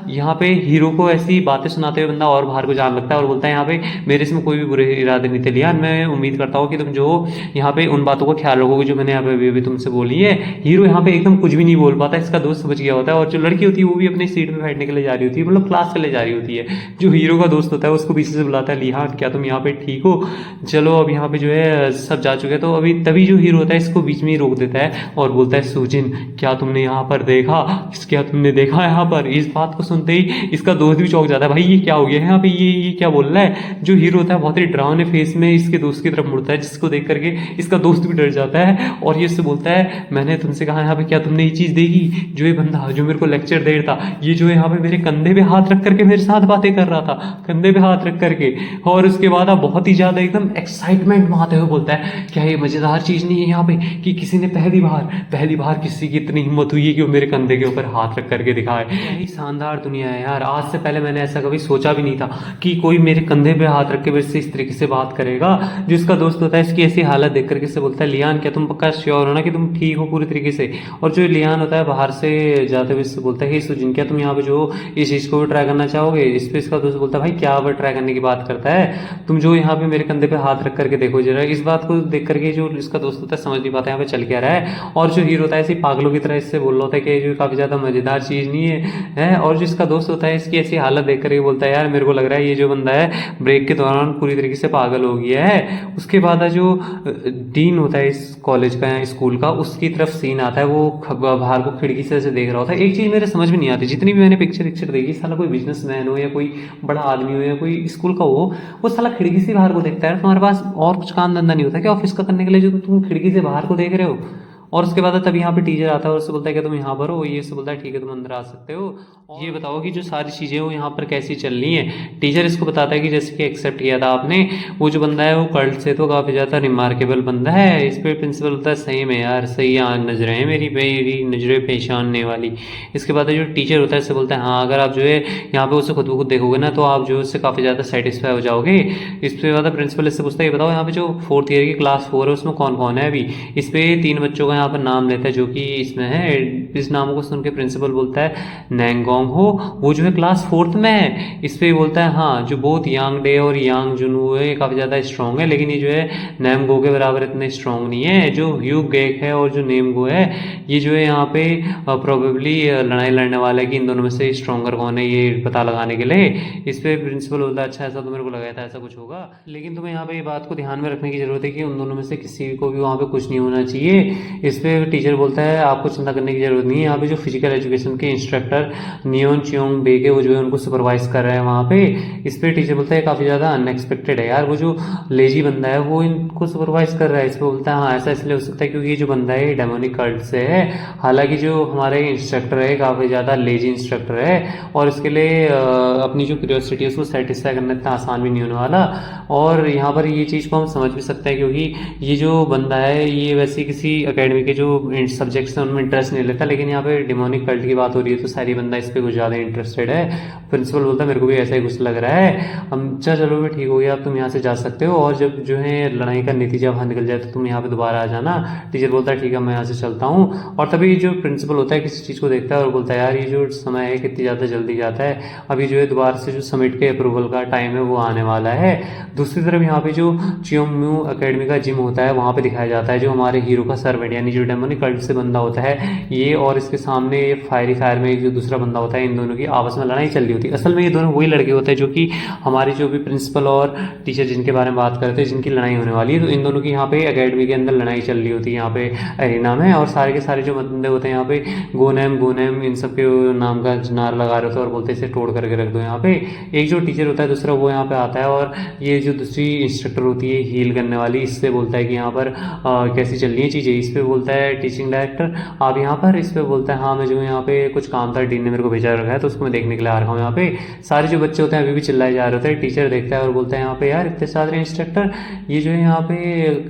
यहाँ पे हीरो को ऐसी बातें सुनाते हुए बंदा और बाहर को जाने लगता है और बोलता है यहाँ पे मेरे इसमें कोई भी बुरे इरादे नहीं थे लिहान, मैं उम्मीद करता हूँ कि तुम जो यहाँ पे उन बातों का ख्याल रखोगे जो मैंने यहाँ पे अभी तुमसे बोली है। हीरो यहाँ पे एकदम कुछ भी नहीं बोल पाता, इसका दोस्त समझ गया होता है, और जो लड़की होती है वो भी अपनी सीट में बैठने के लिए जा रही होती है, मतलब क्लास के लिए जा रही होती है। जो हीरो का दोस्त होता है उसको पीछे से बुलाता है लिहान क्या तुम यहाँ पे ठीक हो, चलो अब यहाँ पे जो है सब जा चुके हैं। तो अभी तभी जो हीरो होता है इसको बीच में ही रोक देता है और बोलता है सुजिन क्या तुमने यहाँ पर देखा, क्या तुमने देखा यहाँ पर। इस बात को सुनते ही इसका दोस्त भी चौंक जाता है, भाई ये क्या हो गया है यहाँ पे, ये क्या बोल रहा है। जो हीरो होता है बहुत ही डरावने फेस में इसके दोस्त की तरफ मुड़ता है, जिसको देख करके इसका दोस्त भी डर जाता है और ये उससे बोलता है मैंने तुमसे कहा यहाँ पे क्या तुमने ये चीज़ देखी, जो ये बंदा जो मेरे को लेक्चर दे रहा था ये जो है यहाँ पे मेरे कंधे पे हाथ रख करके मेरे साथ बातें कर रहा था, कंधे पे हाथ रख करके। और उसके बाद बहुत ही ज़्यादा एकदम एक्साइटमेंट में आते हुए बोलता है क्या ये मज़ेदार चीज़ नहीं है यहाँ पे कि किसी ने पहली बार किसी की इतनी हिम्मत हुई है कि वो मेरे कंधे के ऊपर हाथ रख करके दिखाए। यही शानदार दुनिया है यार, आज से पहले मैंने ऐसा कभी सोचा भी नहीं था कि कोई मेरे कंधे पे हाथ रख के मेरे से इस तरीके से बात करेगा। जो इसका दोस्त होता है इसकी ऐसी हालत देख करके से बोलता है लियान क्या तुम पक्का श्योर हो ना कि तुम ठीक हो पूरी तरीके से। और जो लियान होता है बाहर से जाते हुए इससे बोलता है सुजिन क्या तुम यहाँ पे जो इस चीज़ को ट्राई करना चाहोगे। इस पर इसका दोस्त बोलता है भाई क्या अब ट्राई करने की बात करता है, तुम जो यहाँ पे मेरे कंधे पे हाथ रख करके देखो जरा। इस बात को देख करके जो इसका दोस्त होता है समझ नहीं पाता यहाँ पे चल क्या रहा है, और जो हीरो होता है ऐसे पागलों की तरह इससे बोल रहा होता है कि जो काफ़ी ज़्यादा मज़ेदार चीज़ नहीं है। और जो इसका दोस्त होता है इसकी ऐसी हालत देख करके बोलता है यार मेरे को लग रहा है ये जो बंदा है ब्रेक के दौरान पूरी तरीके से पागल हो गया है। उसके बाद जो डीन होता है इस कॉलेज का या स्कूल का उसकी तरफ सीन आता है, वो बाहर को खिड़की से ऐसे देख रहा होता है। एक चीज़ मेरे समझ में नहीं आती, जितनी भी मैंने पिक्चर देखी साला कोई बिजनेसमैन हो या कोई बड़ा आदमी हो या कोई स्कूल का हो, वो साला खिड़की से बाहर को देखता है। तुम्हारे पास और कुछ काम धंधा नहीं होता क्या ऑफिस का करने के लिए जो तुम खिड़की से बाहर को देख रहे हो। और उसके बाद तभी यहाँ पे टीचर आता है और उससे बोलता है कि तुम यहाँ पर हो, ये उससे बोलता है ठीक है तुम अंदर आ सकते हो, ये बताओ कि जो सारी चीज़ें वो यहाँ पर कैसी चल रही हैं। टीचर इसको बताता है कि जैसे कि एक्सेप्ट किया था आपने, वो जो बंदा है वो कल्ट से तो काफ़ी ज़्यादा रिमार्केबल बंदा है। इस पर प्रिंसिपल होता है सही में यार, सही नजरें हैं मेरी नजरें पहचानने वाली। इसके बाद जो टीचर होता है इससे बोलता है हाँ अगर आप जो है यहाँ पे उसे खुद ब खुद देखोगे ना तो आप जो है उससे काफ़ी ज़्यादा सेटिस्फाई हो जाओगे। इस पर बाद प्रिंसिपल इससे पूछता है ये बताओ यहाँ पे जो 4th ईयर की क्लास 4 है उसमें कौन कौन है अभी। इस पे 3 बच्चों का यहाँ पर नाम लेता है जो कि इसमें है। इस नामों को सुन के प्रिंसिपल बोलता है नैंगोंग हो, वो जो है क्लास 4th में है। इस पे बोलता है हाँ जो बहुत यांग डे और यांग जुनू है काफ़ी ज़्यादा स्ट्रॉन्ग है, लेकिन ये जो है नैमगो के बराबर इतने स्ट्रॉन्ग नहीं है। जो ह्यूग गेक है और जो नेमगो है ये जो है यहाँ पे प्रोबेबली लड़ाई लड़ने वाला है कि इन दोनों में से स्ट्रॉन्गर कौन है ये पता लगाने के लिए। इस पे प्रिंसिपल बोलता है अच्छा ऐसा तो मेरे को लगा था ऐसा कुछ होगा, लेकिन तुम्हें यहाँ पे ये बात को ध्यान में रखने की जरूरत है कि उन दोनों में से किसी को भी वहाँ पे कुछ नहीं होना चाहिए। इस पे टीचर बोलता है आपको चिंता करने की जरूरत नहीं है, यहाँ पे जो फिजिकल एजुकेशन के इंस्ट्रक्टर नियोन चियोंग बेगे वो जो है उनको सुपरवाइज कर रहे हैं वहाँ पे। इस पे टीचर बोलता है काफ़ी ज़्यादा अनएक्सपेक्टेड है यार, वो जो लेजी बंदा है वो इनको सुपरवाइज कर रहा है। इस पे बोलता है हाँ ऐसा इसलिए हो सकता है क्योंकि जो बंदा है डेमोनिक कल्ट से है, हालांकि जो हमारे इंस्ट्रक्टर है काफ़ी ज़्यादा लेजी इंस्ट्रक्टर है और इसके लिए अपनी जो क्यूरियोसिटी है उसको सेटिस्फाई करना इतना आसान भी नहीं होने वाला। और यहाँ पर ये चीज़ को हम समझ भी सकते हैं क्योंकि ये जो बंदा है ये वैसे किसी अकेडमी के जो सब्जेक्ट्स हैं उनमें इंटरेस्ट नहीं लेता, लेकिन यहाँ पे डिमोनिक कल्ट की बात हो रही है तो सारी बंदा इस पर कुछ ज़्यादा इंटरेस्टेड है। प्रिंसिपल बोलता है मेरे को भी ऐसा ही कुछ लग रहा है, हम चलो भी ठीक हो गया अब तुम यहाँ से जा सकते हो और जब जो है लड़ाई का नतीजा वहाँ निकल जाए तो तुम यहाँ पे दोबारा आ जाना। टीचर बोलता है ठीक है मैं यहाँ से चलता हूँ। और तभी जो प्रिंसिपल होता है किसी चीज़ को देखता है और बोलता है यार ये जो समय है कितनी ज़्यादा जल्दी जाता है, अभी जो है दोबारा से जो समिट के अप्रूवल का टाइम है वो आने वाला है। दूसरी तरफ यहाँ पे जो चियोंगम्यू अकेडमी का जिम होता है वहाँ पे दिखाया जाता है जो हमारे हीरो का सर्वेंट यानी जो डेमोनिक कल्ट से बंदा होता है ये और इसके सामने फायर में जो दूसरा बंदा होता है, इन दोनों की आपस में लड़ाई चल रही होती है। असल में ये दोनों वही लड़के होते हैं जो कि हमारी जो भी प्रिंसिपल और टीचर जिनके बारे में बात करते हैं जिनकी लड़ाई होने वाली है, तो इन दोनों की यहाँ पे अकेडमी के अंदर लड़ाई चल रही होती है यहाँ पे एरिना में। और सारे के सारे जो बंदे होते हैं यहाँ पे गोनेम इन सब के नाम का नारा लगा रहे होते हैं और बोलते हैं इसे तोड़ करके रख दो यहाँ पे। एक जो टीचर होता है दूसरा वो यहाँ पे आता है और ये जो दूसरी इंस्ट्रक्टर होती है हील करने वाली इससे बोलता है कि यहाँ पर कैसी चल रही है चीज़ें। इस पर बोलता है टीचिंग डायरेक्टर आप यहाँ पर। इस पर बोलता है हाँ मैं जो यहाँ पे कुछ काम था डीन ने मेरे को भेजा रखा है तो उसको मैं देखने के लिए आ रहा हूँ यहाँ पे। सारे जो बच्चे होते हैं अभी भी चिल्लाए जा रहे होते हैं। टीचर देखता है और बोलता है यहाँ पे यार इतने सारे इंस्ट्रक्टर ये जो है यहाँ पे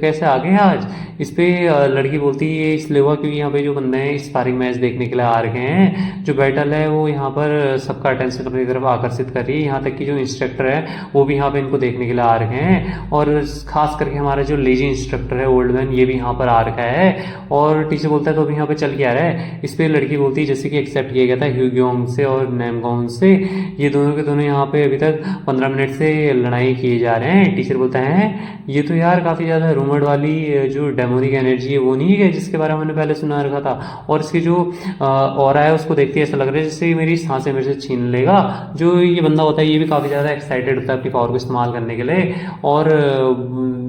कैसे आ गए आज। इस पे लड़की बोलती है इसलिए हुआ क्योंकि यहाँ पे जो बंदे हैं स्पारिंग मैच देखने के लिए आ रखे हैं, जो बैटल है वो यहाँ पर सबका अटेंशन अपनी तरफ आकर्षित कर रही है। यहाँ तक कि जो इंस्ट्रक्टर है वो भी यहाँ पे इनको देखने के लिए आ रखे हैं और खास करके हमारा जो लेजी इंस्ट्रक्टर है ओल्ड मैन ये भी यहाँ पर आ रखा है। और टीचर बोलता है तो अभी यहाँ पे चल के आ रहा है। इस पे लड़की बोलती है जैसे कि एक्सेप्ट किया गया था ह्यूग्योंग से और नैमगोंग से, ये दोनों के दोनों यहाँ पे अभी तक 15 मिनट से लड़ाई किए जा रहे हैं। टीचर बोलता है ये तो यार काफ़ी ज़्यादा रूमर्ड वाली जो डेमोनिक एनर्जी है वो नहीं है जिसके बारे में हमने पहले सुना रखा था। और इसकी जो ऑरा है उसको देखते ही ऐसा लग रहा है जैसे मेरी सांसें मेरे से छीन लेगा। जो ये बंदा होता है ये भी काफ़ी ज़्यादा एक्साइटेड होता है अपनी पावर को इस्तेमाल करने के लिए। और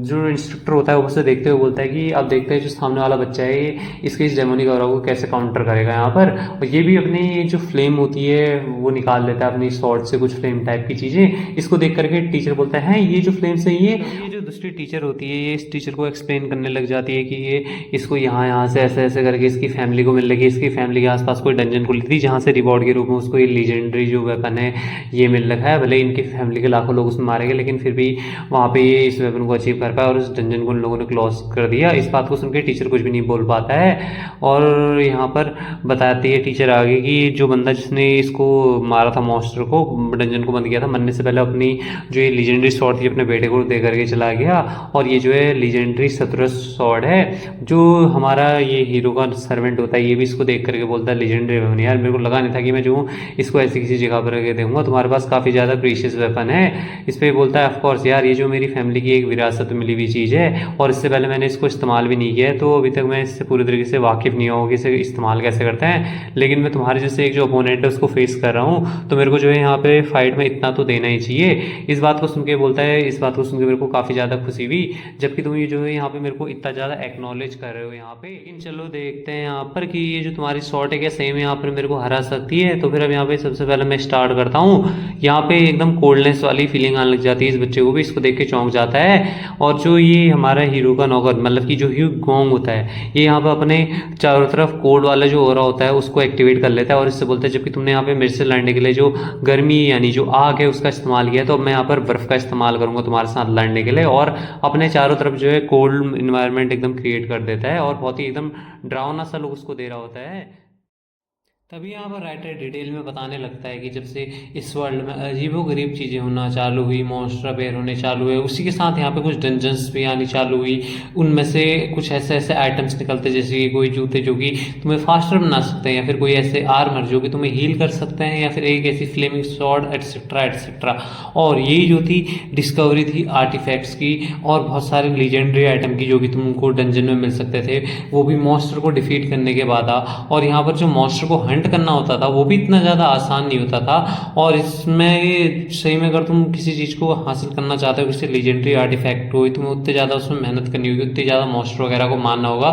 जो इंस्ट्रक्टर होता है वो उसे देखते हुए बोलता है कि अब देखते हैं जो सामने वाला बच्चा है ये इसके इस डेमोनिक ऑरा को कैसे काउंटर करेगा यहाँ पर। और ये भी अपनी जो फ्लेम होती है वो निकाल लेता है अपनी स्वॉर्ड से, कुछ फ्लेम टाइप की चीज़ें। इसको देख करके टीचर बोलता है ये जो फ्लेम से ये जो दूसरी टीचर होती है ये इस टीचर को एक्सप्लेन करने लग जाती है कि ये इसको यहाँ से ऐसे ऐसे करके इसकी फैमिली को मिल लगी, इसकी फैमिली के आसपास कोई डंजन खुली थी जहाँ से रिवॉर्ड के रूप में उसको ये लीजेंडरी जो वेपन है ये मिल रखा है। भले इनकी फैमिली के लाखों लोग उसमें मारे गए लेकिन फिर भी वहाँ पे ये इस वेपन को अचीव कर पाया और उस डंजन को उन लोगों ने क्लोज कर दिया। इस बात को सुनकर टीचर कुछ भी नहीं बोल पाता है। और यहाँ पर बताती है टीचर आगे कि जो बंदा जिसने इसको मारा था मॉन्स्टर को डंजन को बंद किया था मरने से पहले अपनी जो ये लीजेंडरी स्वॉर्ड थी अपने बेटे को दे करके चला गया। और ये जो है लीजेंडरी शतरस स्वॉर्ड है जो हमारा ये हीरो का सर्वेंट होता है ये भी इसको देख करके बोलता है लीजेंडरी वेपन यार मेरे को लगा नहीं था कि मैं जो इसको ऐसी किसी जगह पर रखे देखूंगा, तुम्हारे पास काफ़ी ज़्यादा प्रीशियस वेपन है। इस पर बोलता है ऑफकोर्स यार ये जो मेरी फैमिली की एक विरासत मिली हुई चीज़ है और इससे पहले मैंने इसको इस्तेमाल भी नहीं किया है तो अभी तक मैं इससे पूरी तरीके से वाकिफ़ नहीं हूँ कि इसे इस्तेमाल कैसे करते हैं। लेकिन मैं तुम्हारे जैसे एक जो अपोनेंट है उसको फेस कर रहा हूँ तो मेरे को जो है यहाँ पे फाइट में इतना तो देना ही चाहिए। इस बात को सुन के बोलता है, इस बात को सुन के मेरे को काफ़ी ज़्यादा खुशी हुई, जबकि तुम ये जो है यहाँ पे मेरे को इतना ज़्यादा एक्नॉलेज कर रहे हो यहाँ पे। लेकिन चलो देखते हैं यहाँ पर कि ये जो तुम्हारी शॉट है क्या सही में यहाँ पर मेरे को हरा सकती है। तो फिर अब यहाँ पे सबसे पहले मैं स्टार्ट करता हूँ। यहाँ पे एकदम कोल्डनेस वाली फीलिंग आने लग जाती है इस बच्चे को भी, इसको देख के चौंक जाता है। और जो ये हमारा हीरो का नौकर मतलब कि जो ह्यू गोंग होता है, ये यहाँ पे अपने चारों तरफ कोड वाला जो हो रहा होता है उसको एक्टिवेट कर लेता है और इससे बोलता है जबकि तुमने यहाँ पे मेरे से लड़ने के लिए जो गर्मी यानी जो आग है उसका इस्तेमाल किया, तो अब मैं यहाँ पर बर्फ़ का इस्तेमाल करूंगा तुम्हारे साथ लड़ने के लिए। और अपने चारों तरफ जो है कोल्ड इन्वायरमेंट एकदम क्रिएट कर देता है और बहुत ही एकदम डरावना सा लुक उसको दे रहा होता है। तभी यहाँ पर राइटर डिटेल में बताने लगता है कि जब से इस वर्ल्ड में अजीबोगरीब चीज़ें होना चालू हुई, मॉन्स्टर अपेयर होने चालू हुए, उसी के साथ यहाँ पे कुछ डंजन्स भी आनी चालू हुई। उनमें से कुछ ऐसे ऐसे आइटम्स निकलते जैसे कि कोई जूते जो कि तुम्हें फास्टर बना सकते हैं, या फिर कोई ऐसे आर्मर जो कि तुम्हें हील कर सकते हैं, या फिर एक ऐसी फ्लेमिंग स्वॉर्ड एटसेट्रा एटसेट्रा। और यही जो थी डिस्कवरी थी आर्टिफैक्ट्स की और बहुत सारे लीजेंडरी आइटम की जो कि तुमको डंजन में मिल सकते थे, वो भी मॉन्स्टर को डिफीट करने के बाद। और यहाँ पर जो मॉन्स्टर को हंट करना होता था वो भी इतना ज़्यादा आसान नहीं होता था। और इसमें सही में अगर तुम किसी चीज़ को हासिल करना चाहते हो, किसी लीजेंडरी आर्टिफैक्ट हो, तुम्हें उतने ज़्यादा उसमें मेहनत करनी होगी, उतनी ज़्यादा मॉन्स्टर वगैरह को मारना होगा।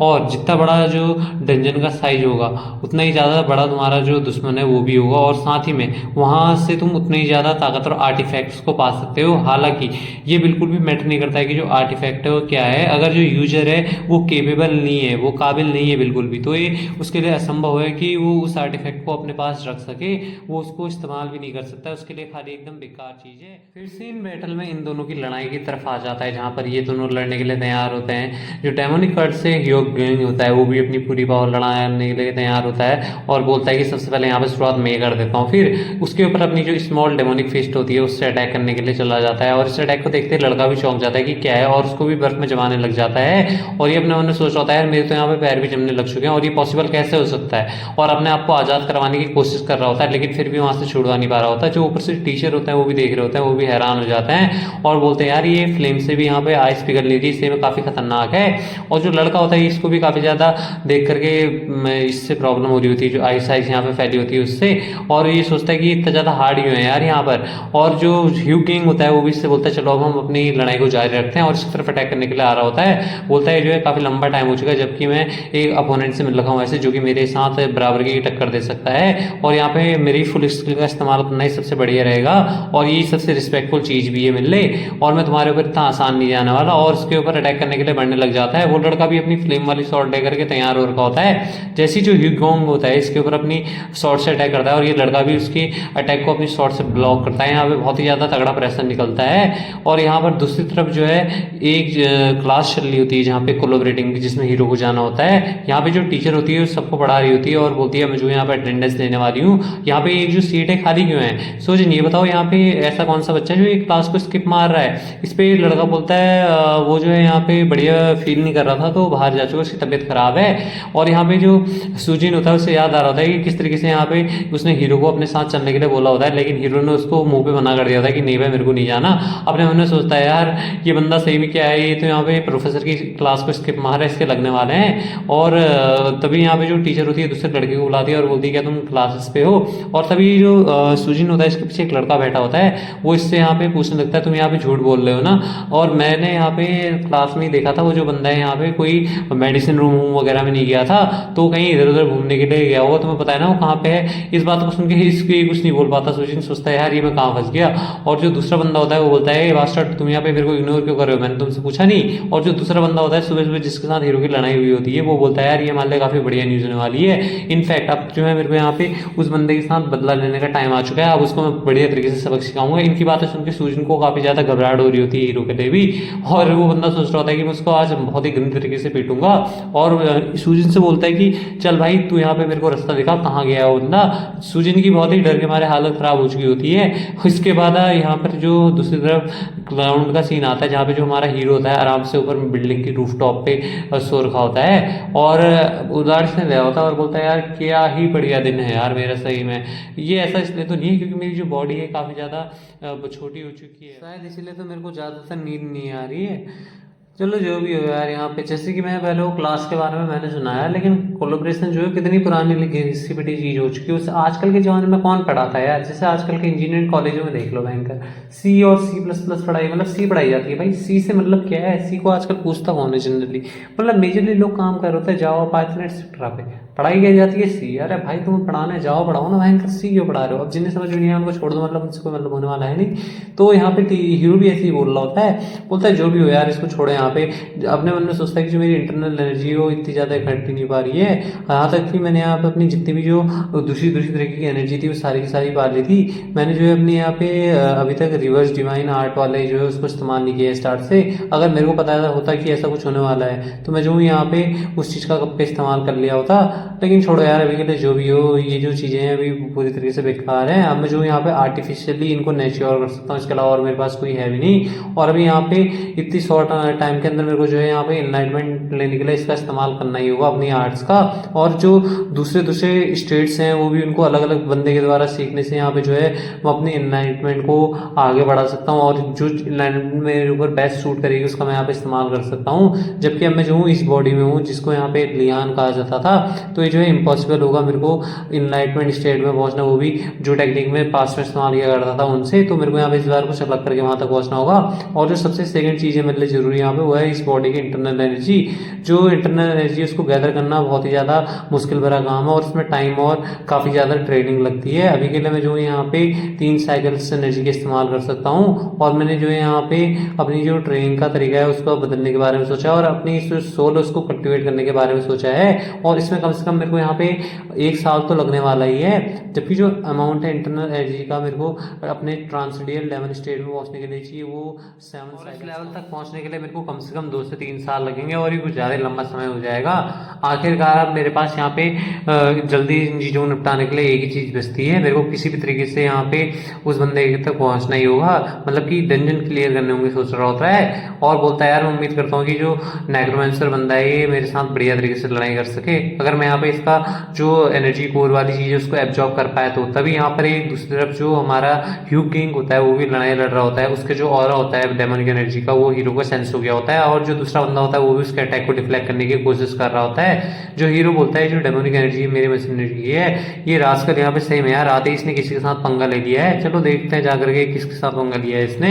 और जितना बड़ा जो डंजन का साइज होगा उतना ही ज़्यादा बड़ा तुम्हारा जो दुश्मन है वो भी होगा, और साथ ही में वहाँ से तुम उतने ही ज़्यादा ताकतवर आर्टिफैक्ट्स को पा सकते हो। हालांकि ये बिल्कुल भी मैटर नहीं करता है कि जो आर्टिफैक्ट है वो क्या है, अगर जो यूजर है वो केपेबल नहीं है, वो काबिल नहीं है बिल्कुल भी, तो ये उसके लिए असंभव है कि वो उस आर्टिफैक्ट को अपने पास रख सके, वो उसको इस्तेमाल भी नहीं कर सकता, उसके लिए खाली एकदम बेकार चीज़ है। फिर से इन बैटल में इन दोनों की लड़ाई की तरफ आ जाता है, जहाँ पर ये दोनों लड़ने के लिए तैयार होते हैं। जो डेमोनिक कर्ट से ह्यूग गोंग होता है वो भी अपनी पूरी पावर लड़ाने के लिए तैयार होता है और बोलता है कि सबसे पहले यहाँ पर शुरुआत मैं कर देता हूँ। फिर उसके ऊपर अपनी जो स्मॉल डेमोनिक फिस्ट होती है उससे अटैक करने के लिए चला जाता है, और इस अटैक को देखते लड़का भी चौंक जाता है कि क्या है, और उसको भी बर्फ में जमाने लग जाता है। और ये अपने मन में सोच रहा होता है यार मेरे तो यहाँ पे पैर भी जमने लग चुके हैं और ये पॉसिबल कैसे हो सकता है, और अपने आप को आज़ाद करवाने की कोशिश कर रहा होता है, लेकिन फिर भी वहाँ से छुड़वा नहीं पा रहा होता। जो ऊपर से टीचर होता है वो भी देख रहे होते हैं, वो भी हैरान हो जाते हैं और बोलते हैं यार ये फ्लेम से भी यहाँ पे आइस पिघल नहीं रही, इससे में काफ़ी खतरनाक है। और जो लड़का होता है इसको भी काफ़ी ज़्यादा देख करके इससे प्रॉब्लम हो रही होती है, जो आइस आइस यहाँ पे फैली होती है उससे, और ये सोचता है कि इतना ज़्यादा हार्ड क्यों है यार यहाँ पर। और जो ह्यू किंग होता है वो भी इससे बोलता है चलो अब हम अपनी लड़ाई को जारी रखते हैं, और इस तरफ अटैक करने के लिए आ रहा होता है। बोलता है जो है काफ़ी लंबा टाइम हो चुका है जबकि मैं एक अपोनेंट से मिल रखा हूँ ऐसे जो कि मेरे साथ बराबर की टक्कर दे सकता है, और यहाँ पे मेरी फुल स्किल का इस्तेमाल करना ही सबसे बढ़िया रहेगा, और ये सबसे रिस्पेक्टफुल चीज़ भी है मिल ले, और मैं तुम्हारे ऊपर इतना आसान नहीं जाने वाला। और उसके ऊपर अटैक करने के लिए बढ़ने लग जाता है। वो लड़का भी अपनी फ्लेम वाली शॉट लेकर के तैयार हो रखा होता है। जैसे जो ह्यू गोंग होता है इसके ऊपर अपनी शॉट से अटैक करता है, और ये लड़का भी उसकी अटैक को अपनी शॉट से ब्लॉक करता है। यहाँ पे बहुत ही ज़्यादा तगड़ा प्रेशर निकलता है। और यहाँ पर दूसरी तरफ जो है एक क्लास चल रही होती है जहाँ पे कोलैबोरेटिंग, जिसमें हीरो को जाना होता है। यहाँ पे जो टीचर होती है सबको पढ़ा रही होती है और बोलती है मुझे यहाँ पे अटेंडेंस लेने वाली हूँ, यहाँ पे एक जो सीट है खाली क्यों है। सोचिए ये बताओ यहाँ पे ऐसा कौन सा बच्चा है जो एक क्लास को स्किप मार रहा है। इस पे लड़का बोलता है वो जो है यहाँ पे बढ़िया फील नहीं कर रहा था तो बाहर जा चुका, उसकी तबीयत खराब है। और यहाँ पे जो सुजिन होता है उससे याद आ रहा होता है कि किस तरीके से यहाँ पे उसने हीरो को अपने साथ चलने के लिए बोला होता है, लेकिन हीरो ने उसको मुंह पे मना कर दिया था कि नहीं भाई मेरे को नहीं जाना। अपने मन में सोचता है यार ये बंदा सही में क्या है, ये तो यहाँ पे प्रोफेसर की क्लास को स्किप मार है, इसके लगने वाले हैं। और तभी यहाँ पे जो टीचर होती है दूसरे लड़के को बुलाती है और बोलती है क्या तुम क्लासेस पे हो। और तभी जो सुजिन होता है इसके पीछे एक लड़का बैठा होता है, वो इससे यहाँ पे पूछने लगता है तुम यहाँ पे झूठ बोल रहे हो ना, और मैंने यहाँ पे क्लास में ही देखा था वो जो बंदा है यहाँ पे कोई मेडिसिन रूम वगैरह में नहीं गया था, तो कहीं इधर उधर घूमने के लिए गया होगा, तुम्हें पता है ना वो कहाँ पे है। इस बात को सुन के इसके कुछ नहीं बोल पाता। सुजिन सोचता है यार ये मैं कहाँ फंस गया। और जो दूसरा बंदा होता है वो बोलता है बास्टर्ड तुम यहाँ पे मेरे को इग्नोर क्यों कर रहे हो, मैंने तुमसे पूछा नहीं। और जो दूसरा बंदा होता है सुबह सुबह जिसके साथ हीरो की लड़ाई हुई होती है वो बोलता है यार ये हमारे लिए काफ़ी बढ़िया न्यूज़ होने वाली है। इनफैक्ट अब जो है मेरे को यहाँ पे उस बंदे के साथ बदला लेने का टाइम आ चुका है, अब उसको मैं बढ़िया तरीके से सबक सिखाऊंगा। इनकी बातें सुन के सुजिन को काफ़ी ज़्यादा घबराहट हो रही होती है हीरो के लिए भी, और वो बंदा सोच रहा होता है कि मैं उसको आज बहुत ही गंदे तरीके से पीटूंगा। और सुजिन से बोलता है कि चल भाई तू यहाँ पे मेरे को रास्ता दिखा कहाँ गया वो बंदा। सुजिन की बहुत ही डर के मारे हालत खराब हो चुकी होती है। उसके बाद यहाँ पर जो दूसरी तरफ ग्राउंड का सीन आता है जहाँ पे जो हमारा हीरो होता है आराम से ऊपर बिल्डिंग की रूफ टॉप पे सो रखा होता है और उदार से गया होता है और बोलता है यार क्या ही बढ़िया दिन है यार मेरा सही में। ये ऐसा इसलिए तो नहीं है क्योंकि मेरी जो बॉडी है काफ़ी ज़्यादा छोटी हो चुकी है, शायद इसीलिए तो मेरे को ज़्यादातर नींद नहीं आ रही है। चलो जो भी हो यार, यहाँ पे जैसे कि मैं पहले वो क्लास के बारे में मैंने सुनाया, लेकिन कोलोब्रेशन जो है कितनी पुरानी घिसी पिटी चीज हो चुकी है, उसे आजकल के जमाने में कौन पढ़ाता है यार। जैसे आजकल के इंजीनियरिंग कॉलेजों में देख लो भयंकर सी और सी प्लस प्लस पढ़ाई, मतलब सी पढ़ाई जाती है भाई। सी से मतलब क्या है, सी को आजकल पूछता कौन है जनरली, मतलब मेजरली लोग काम कर रहे होते हैं जावा पाइथन एक्सेट्रा पे, पढ़ाई की जाती है सी। अरे भाई तुम पढ़ाना है जावा पढ़ाओ ना भयंकर, सी क्यों पढ़ा रहे हो। अब जिन्हें समझ में नहीं आया उनको छोड़ दो, मतलब उनसे कोई मतलब होने वाला है नहीं। तो यहाँ पे हीरो भी ऐसे ही बोल रहा होता है, बोलता है जो भी हो यार इसको छोड़ो। यहाँ पे अपने मन में सोचता है कि जो मेरी इंटरनल एनर्जी हो इतनी ज़्यादा इकट्ठी नहीं पा रही है, यहाँ तक कि मैंने यहाँ पे अपनी जितनी भी जो दूसरी दूसरी तरीके की एनर्जी थी वो सारी की सारी पा ली थी। मैंने जो है अपने यहाँ पे अभी तक रिवर्स डिवाइन आर्ट वाले जो है उसको इस्तेमाल नहीं किया स्टार्ट से। अगर मेरे को पता होता कि ऐसा कुछ होने वाला है तो मैं जो हूँ यहाँ पे उस चीज़ का कब पे इस्तेमाल कर लिया होता। लेकिन छोड़ो यार, अभी के लिए जो भी हो, ये जो चीज़ें हैं अभी पूरी तरीके से बेकार हैं। अब मैं जो यहाँ पे आर्टिफिशियली इनको नेच्योर कर सकता हूँ, इसके अलावा और मेरे पास कोई है भी नहीं। और अभी यहाँ पे इतनी शॉर्ट टाइम के अंदर मेरे को जो है यहाँ पे इनलाइटमेंट लेने के लिए इसका इस्तेमाल करना ही होगा अपनी आर्ट्स का। और जो दूसरे दूसरे स्टेट्स हैं वो भी उनको अलग अलग बंदे के द्वारा सीखने से यहाँ पे जो है मैं अपनी इनलाइटमेंट को आगे बढ़ा सकता हूँ। और जो इनलाइटमेंट मेरे ऊपर बेस्ट सूट करेगी उसका मैं यहाँ पे इस्तेमाल कर सकता हूँ। जबकि अब मैं जो हूँ इस बॉडी में हूँ जिसको यहाँ पे लियान कहा जाता था, तो ये जो है इम्पॉसिबल होगा मेरे को इनलाइटमेंट स्टेट में पहुंचना, वो भी जो टेक्निक में पास्ट में इस्तेमाल किया करता था उनसे। तो मेरे को यहाँ पे इस बार कुछ अलग करके वहां तक पहुंचना होगा। और जो सबसे सेकंड चीज़ है मेरे लिए जरूरी यहाँ पे वो है इस बॉडी की इंटरनल एनर्जी। जो इंटरनल एनर्जी उसको गैदर करना बहुत ही ज़्यादा मुश्किल भरा काम है और उसमें टाइम और काफ़ी ज़्यादा ट्रेनिंग लगती है। अभी के लिए मैं जो यहाँ पे 3 साइकिल्स एनर्जी का इस्तेमाल कर सकता हूँ। और मैंने जो है यहाँ पे अपनी जो ट्रेनिंग का तरीका है उसको बदलने के बारे में सोचा और अपनी जो सोल है उसको कल्टिवेट करने के बारे में सोचा है। और इसमें कम से कम मेरे को यहाँ पे 1 साल तो लगने वाला ही है। जबकि जो अमाउंट है इंटरनल एनर्जी का मेरे को अपने ट्रांसडियल लेवल स्टेट में पहुंचने के लिए चाहिए वो 7 लेवल तक पहुंचने के लिए मेरे को कम से कम 2 से 3 साल लगेंगे और ये कुछ ज़्यादा लंबा समय हो जाएगा। आखिरकार अब मेरे पास यहाँ पे जल्दी इन चीज़ों को निपटाने के लिए एक ही चीज़ बचती है, मेरे को किसी भी तरीके से यहाँ पे उस बंदे तक पहुँचना ही होगा, मतलब कि डंजन क्लियर करने होंगे सोच रहा होता है। और बोलता है यार मैं उम्मीद करता हूँ कि जो नेक्रोमेंसर बंदा है ये मेरे साथ बढ़िया तरीके से लड़ाई कर सके। अगर मैं यहाँ पे इसका जो एनर्जी कोर वाली चीज़ है उसको एब्जॉर्ब कर पाए तो तभी यहाँ पर एक दूसरी तरफ जो हमारा ह्यूग किंग होता है वो भी लड़ाई लड़ रहा होता है, उसके जो ऑरा होता है डेमन की एनर्जी का वो हीरो को सेंस हो गया होता है। और जो दूसरा बंदा होता है वो भी उसके अटैक को डिफ्लेक्ट करने की कोशिश कर रहा होता है। जो हीरो बोलता है जो डेमोनिक एनर्जी मेरे मशीनरी की है ये रास्कल यहाँ पे सही में यार आते ही इसने किसी के साथ पंगा ले लिया है, चलो देखते हैं जाकर के किसके साथ पंगा लिया है इसने।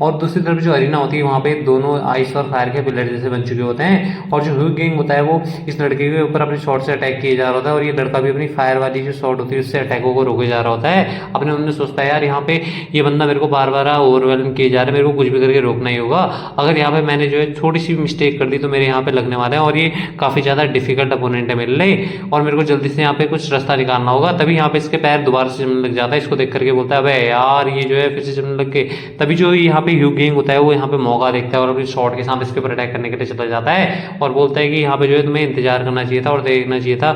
और दूसरी तरफ जो अरीना होती है वहाँ पे दोनों आइस और फायर के पिलर जैसे बन चुके होते हैं। और जो ह्यूग किंग होता है वो इस लड़के के ऊपर अपने शॉट से अटैक किए जा रहा होता है और ये लड़का भी अपनी फायर वाली जो शॉट होती है उससे अटैकों को रोके जा रहा होता है। अपने उन्होंने सोचता है यार यहाँ पे ये बंदा मेरे को बार बार ओवरवेलम किए जा रहा है, मेरे को कुछ भी करके रोकना ही होगा। अगर यहाँ पे मैंने जो है थोड़ी सी मिस्टेक कर दी तो मेरे यहाँ पे लगने वाला है और ये काफ़ी ज़्यादा डिफिकल्ट अपोनेंट है मेरे लिए और मेरे को जल्दी से यहाँ पे कुछ रास्ता निकालना होगा। तभी यहाँ पे इसके पैर दोबारा से जमने लग जाता है, इसको देख करके बोलता है अबे यार ये जो है फिर से जमने लग गए। तभी जो यहाँ पे ह्यूग किंग होता है वो यहाँ पे मौका देखता है और अपनी शॉट के साथ इसके ऊपर अटैक करने के लिए चला जाता है और बोलता है कि यहाँ पे जो है तुम्हें इंतजार करना चाहिए था और देखना चाहिए था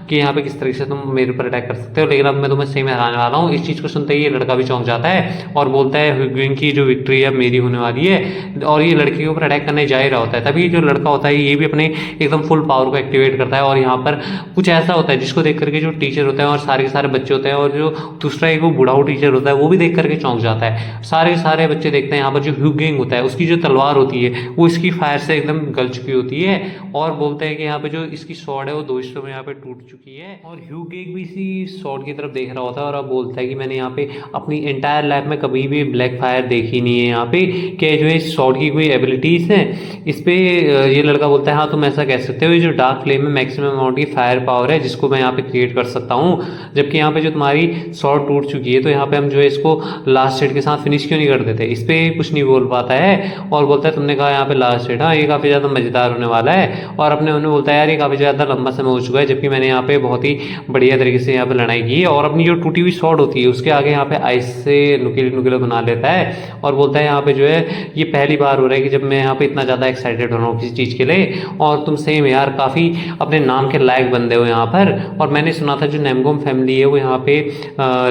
कि यहाँ पे किस तरीके से तुम मेरे ऊपर अटैक कर सकते हो, लेकिन अब मैं तुम्हें सही में हराने वाला हूँ। इस चीज़ को सुनते ही ये लड़का भी चौंक जाता है और बोलता है ह्यूग किंग की जो विक्ट्री है मेरी होने वाली है और ये लड़के के ऊपर अटैक करने जा ही रहा होता है। तभी जो लड़का होता है ये भी अपने एकदम फुल पावर को एक्टिवेट करता है और यहाँ पर कुछ ऐसा होता है जिसको देख करके जो टीचर होते हैं और सारे के सारे बच्चे होते हैं और जो दूसरा एक वो बुढ़ाऊ टीचर होता है वो भी देख करके चौंक जाता है। सारे के सारे बच्चे देखते हैं यहाँ पर जो ह्यूग किंग होता है उसकी जो तलवार होती है वो इसकी फायर से एकदम गल चुकी होती है और बोलते हैं कि यहाँ पे जो इसकी स्वॉर्ड है वो 2 हिस्सों में यहाँ पे टूट चुकी है। और ह्यूग किंग भी इसी स्वॉर्ड की तरफ देख रहा होता है और अब बोलता है कि मैंने यहाँ पे अपनी एंटायर लाइफ में कभी भी ब्लैक फायर देखी नहीं है। यहाँ पे क्या जो है इस स्वॉर्ड की कोई एबिलिटीज है इस पे ये लड़का बोलता है हाँ तुम ऐसा कह सकते हो, ये जो डार्क फ्लेम में मैक्सिमम अमाउंट की फायर पावर है जिसको मैं यहाँ पे क्रिएट कर सकता हूँ। जबकि यहाँ पे जो तुम्हारी स्वॉर्ड टूट चुकी है तो यहाँ पे हम जो है इसको लास्ट हिट के साथ फिनिश क्यों नहीं कर देते, इस पे कुछ नहीं बोल पाता है और बोलता है तुमने कहा यहाँ पे लास्ट हिट, हाँ ये काफ़ी ज़्यादा मज़ेदार होने वाला है। और अपने उन्हें बोलता है यार ये काफ़ी ज़्यादा लंबा समय हो चुका है जबकि मैंने यहाँ पे बहुत ही बढ़िया तरीके से यहाँ पे लड़ाई की है और अपनी जो टूटी हुई स्वॉर्ड होती है उसके आगे यहाँ पे आइस से नुकीले नुकीले बना लेता है और बोलता है यहाँ पे जो है ये पहली बार हो रहा है कि जब मैं यहाँ पे इतना ज़्यादा एक्साइटेड हो रहा हूँ किसी चीज़ के लिए और तुम सही में यार काफ़ी अपने नाम के लायक बंदे हो यहाँ पर। और मैंने सुना था जो नेमगोम फैमिली है वो यहाँ पे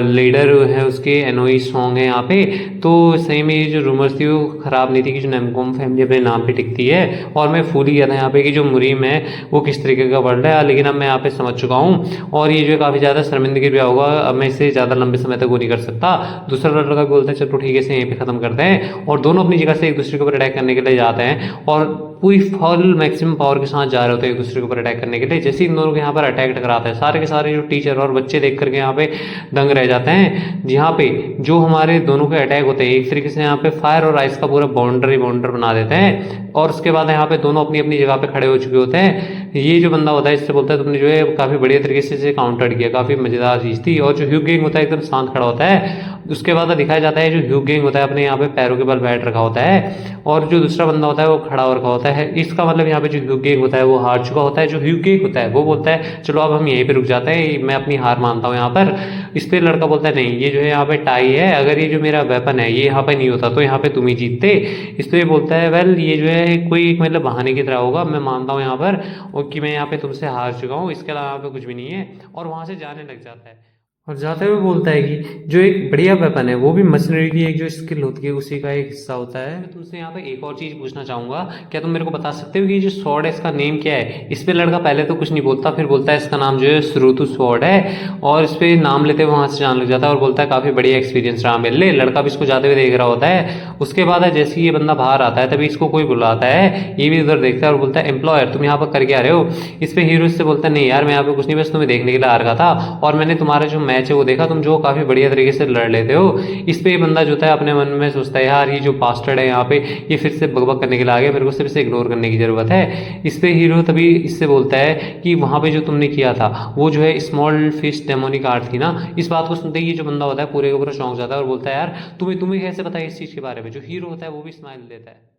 लीडर है उसके एनोई सॉन्ग है यहाँ पे, तो सही में ये जो रूमर्स थी वो ख़राब नहीं थी कि जो नेमगोम फैमिली अपने नाम पे टिकती है। और मैं भूल ही गया था यहाँ पे कि जो मुरीम है वो किस तरीके का वर्ल्ड है, लेकिन अब मैं यहाँ पे समझ चुका हूँ और ये जो है काफ़ी ज़्यादा शर्मिंदगी भी होगा, अब मैं इसे ज़्यादा लंबे समय तक वो नहीं कर सकता। दूसरा लड़का बोलता है चलो ठीक है इसे यहीं पे ख़त्म करते हैं और दोनों अपनी जगह से एक दूसरे के ऊपर अटैक करने के लिए जाते हैं और पूरी फुल मैक्सिमम पावर के साथ जा रहे होते हैं एक दूसरे के ऊपर अटैक करने के लिए। जैसे इन दोनों को यहाँ पर अटैक टकराता है, सारे के सारे जो टीचर और बच्चे देख करके यहाँ पे दंग रह जाते हैं। यहाँ पे जो हमारे दोनों के अटैक होते हैं एक तरीके से यहाँ पे फायर और आइस का पूरा बाउंड्री बना देते हैं। और उसके बाद यहाँ पे दोनों अपनी अपनी जगह पे खड़े हो चुके होते हैं। ये जो बंदा होता है इससे बोलता है तुमने जो है काफ़ी बढ़िया तरीके से इसे काउंटर किया, काफ़ी मज़ेदार चीज़ थी। और जो ह्यू गेंग होता है एकदम शांत खड़ा होता है। उसके बाद दिखाया जाता है जो ह्यू गेंग होता है अपने यहाँ पे पैरों के बल बैठ रखा होता है और जो दूसरा बंदा होता है वो खड़ा हो रखा होता है। इसका मतलब यहाँ पे जो ह्यू गेंग होता है वो हार चुका होता है। जो ह्यू गेंग होता है वो बोलता है चलो अब हम यहीं पे रुक जाते हैं, मैं अपनी हार मानता हूँ यहाँ पर। इस पे लड़का बोलता है नहीं, ये जो है यहाँ पे टाई है, अगर ये जो मेरा वेपन है ये यहाँ पे नहीं होता तो यहाँ पे तुम ही जीतते। इस पे बोलता है वेल ये जो है कोई एक मतलब बहाने की तरह होगा, मैं मानता हूँ यहाँ पर और कि मैं यहाँ पे तुमसे हार चुका हूँ, इसके अलावा यहाँ पे कुछ भी नहीं है। और वहाँ से जाने लग जाता है और जाते हुए बोलता है कि जो एक बढ़िया वेपन है वो भी मशीनरी की एक जो स्किल होती है उसी का एक हिस्सा होता है। मैं तुमसे यहाँ पे एक और चीज़ पूछना चाहूँगा, क्या तुम मेरे को बता सकते हो कि ये जो स्वॉर्ड है इसका नेम क्या है? इस पे लड़का पहले तो कुछ नहीं बोलता, फिर बोलता है इसका नाम जो है श्रुतु स्वॉर्ड है और इस पे नाम लेते हुए वहाँ से जाने लग जाता है और बोलता है काफ़ी बढ़िया एक्सपीरियंस रहा मेरे लिए। लड़का भी इसको जाते हुए देख रहा होता है। उसके बाद जैसे ही ये बंदा बाहर आता है तभी इसको कोई बुलाता है, ये भी उधर देखता है और बोलता है एम्प्लॉयर तुम यहाँ पर कर क्या रहे हो? इस पे हीरो इससे बोलता है नहीं यार मैं यहाँ पे कुछ नहीं, बस तुम्हें देखने के लिए आ रखा था और मैंने तुम्हारा जो मैच है वो देखा, तुम जो काफी बढ़िया तरीके से लड़ लेते हो। इस पे ये बंदा जो है अपने मन में सोचता है यार ये जो बास्टर्ड है यहाँ पे ये फिर से बकबक करने के लिए आ गया, मेरे को सिर्फ इसे इग्नोर करने की जरूरत है। इस पे हीरो तभी इससे बोलता है कि वहां पे जो तुमने किया था वो जो है स्मॉल फिश डेमोनिक आर्ट थी ना। इस बात को सुनते ही ये जो बंदा होता है पूरे के पूरा चौंक जाता है और बोलता है यार तुम्हें कैसे पता है इस चीज के बारे में? जो हीरो होता है वो भी स्माइल देता है।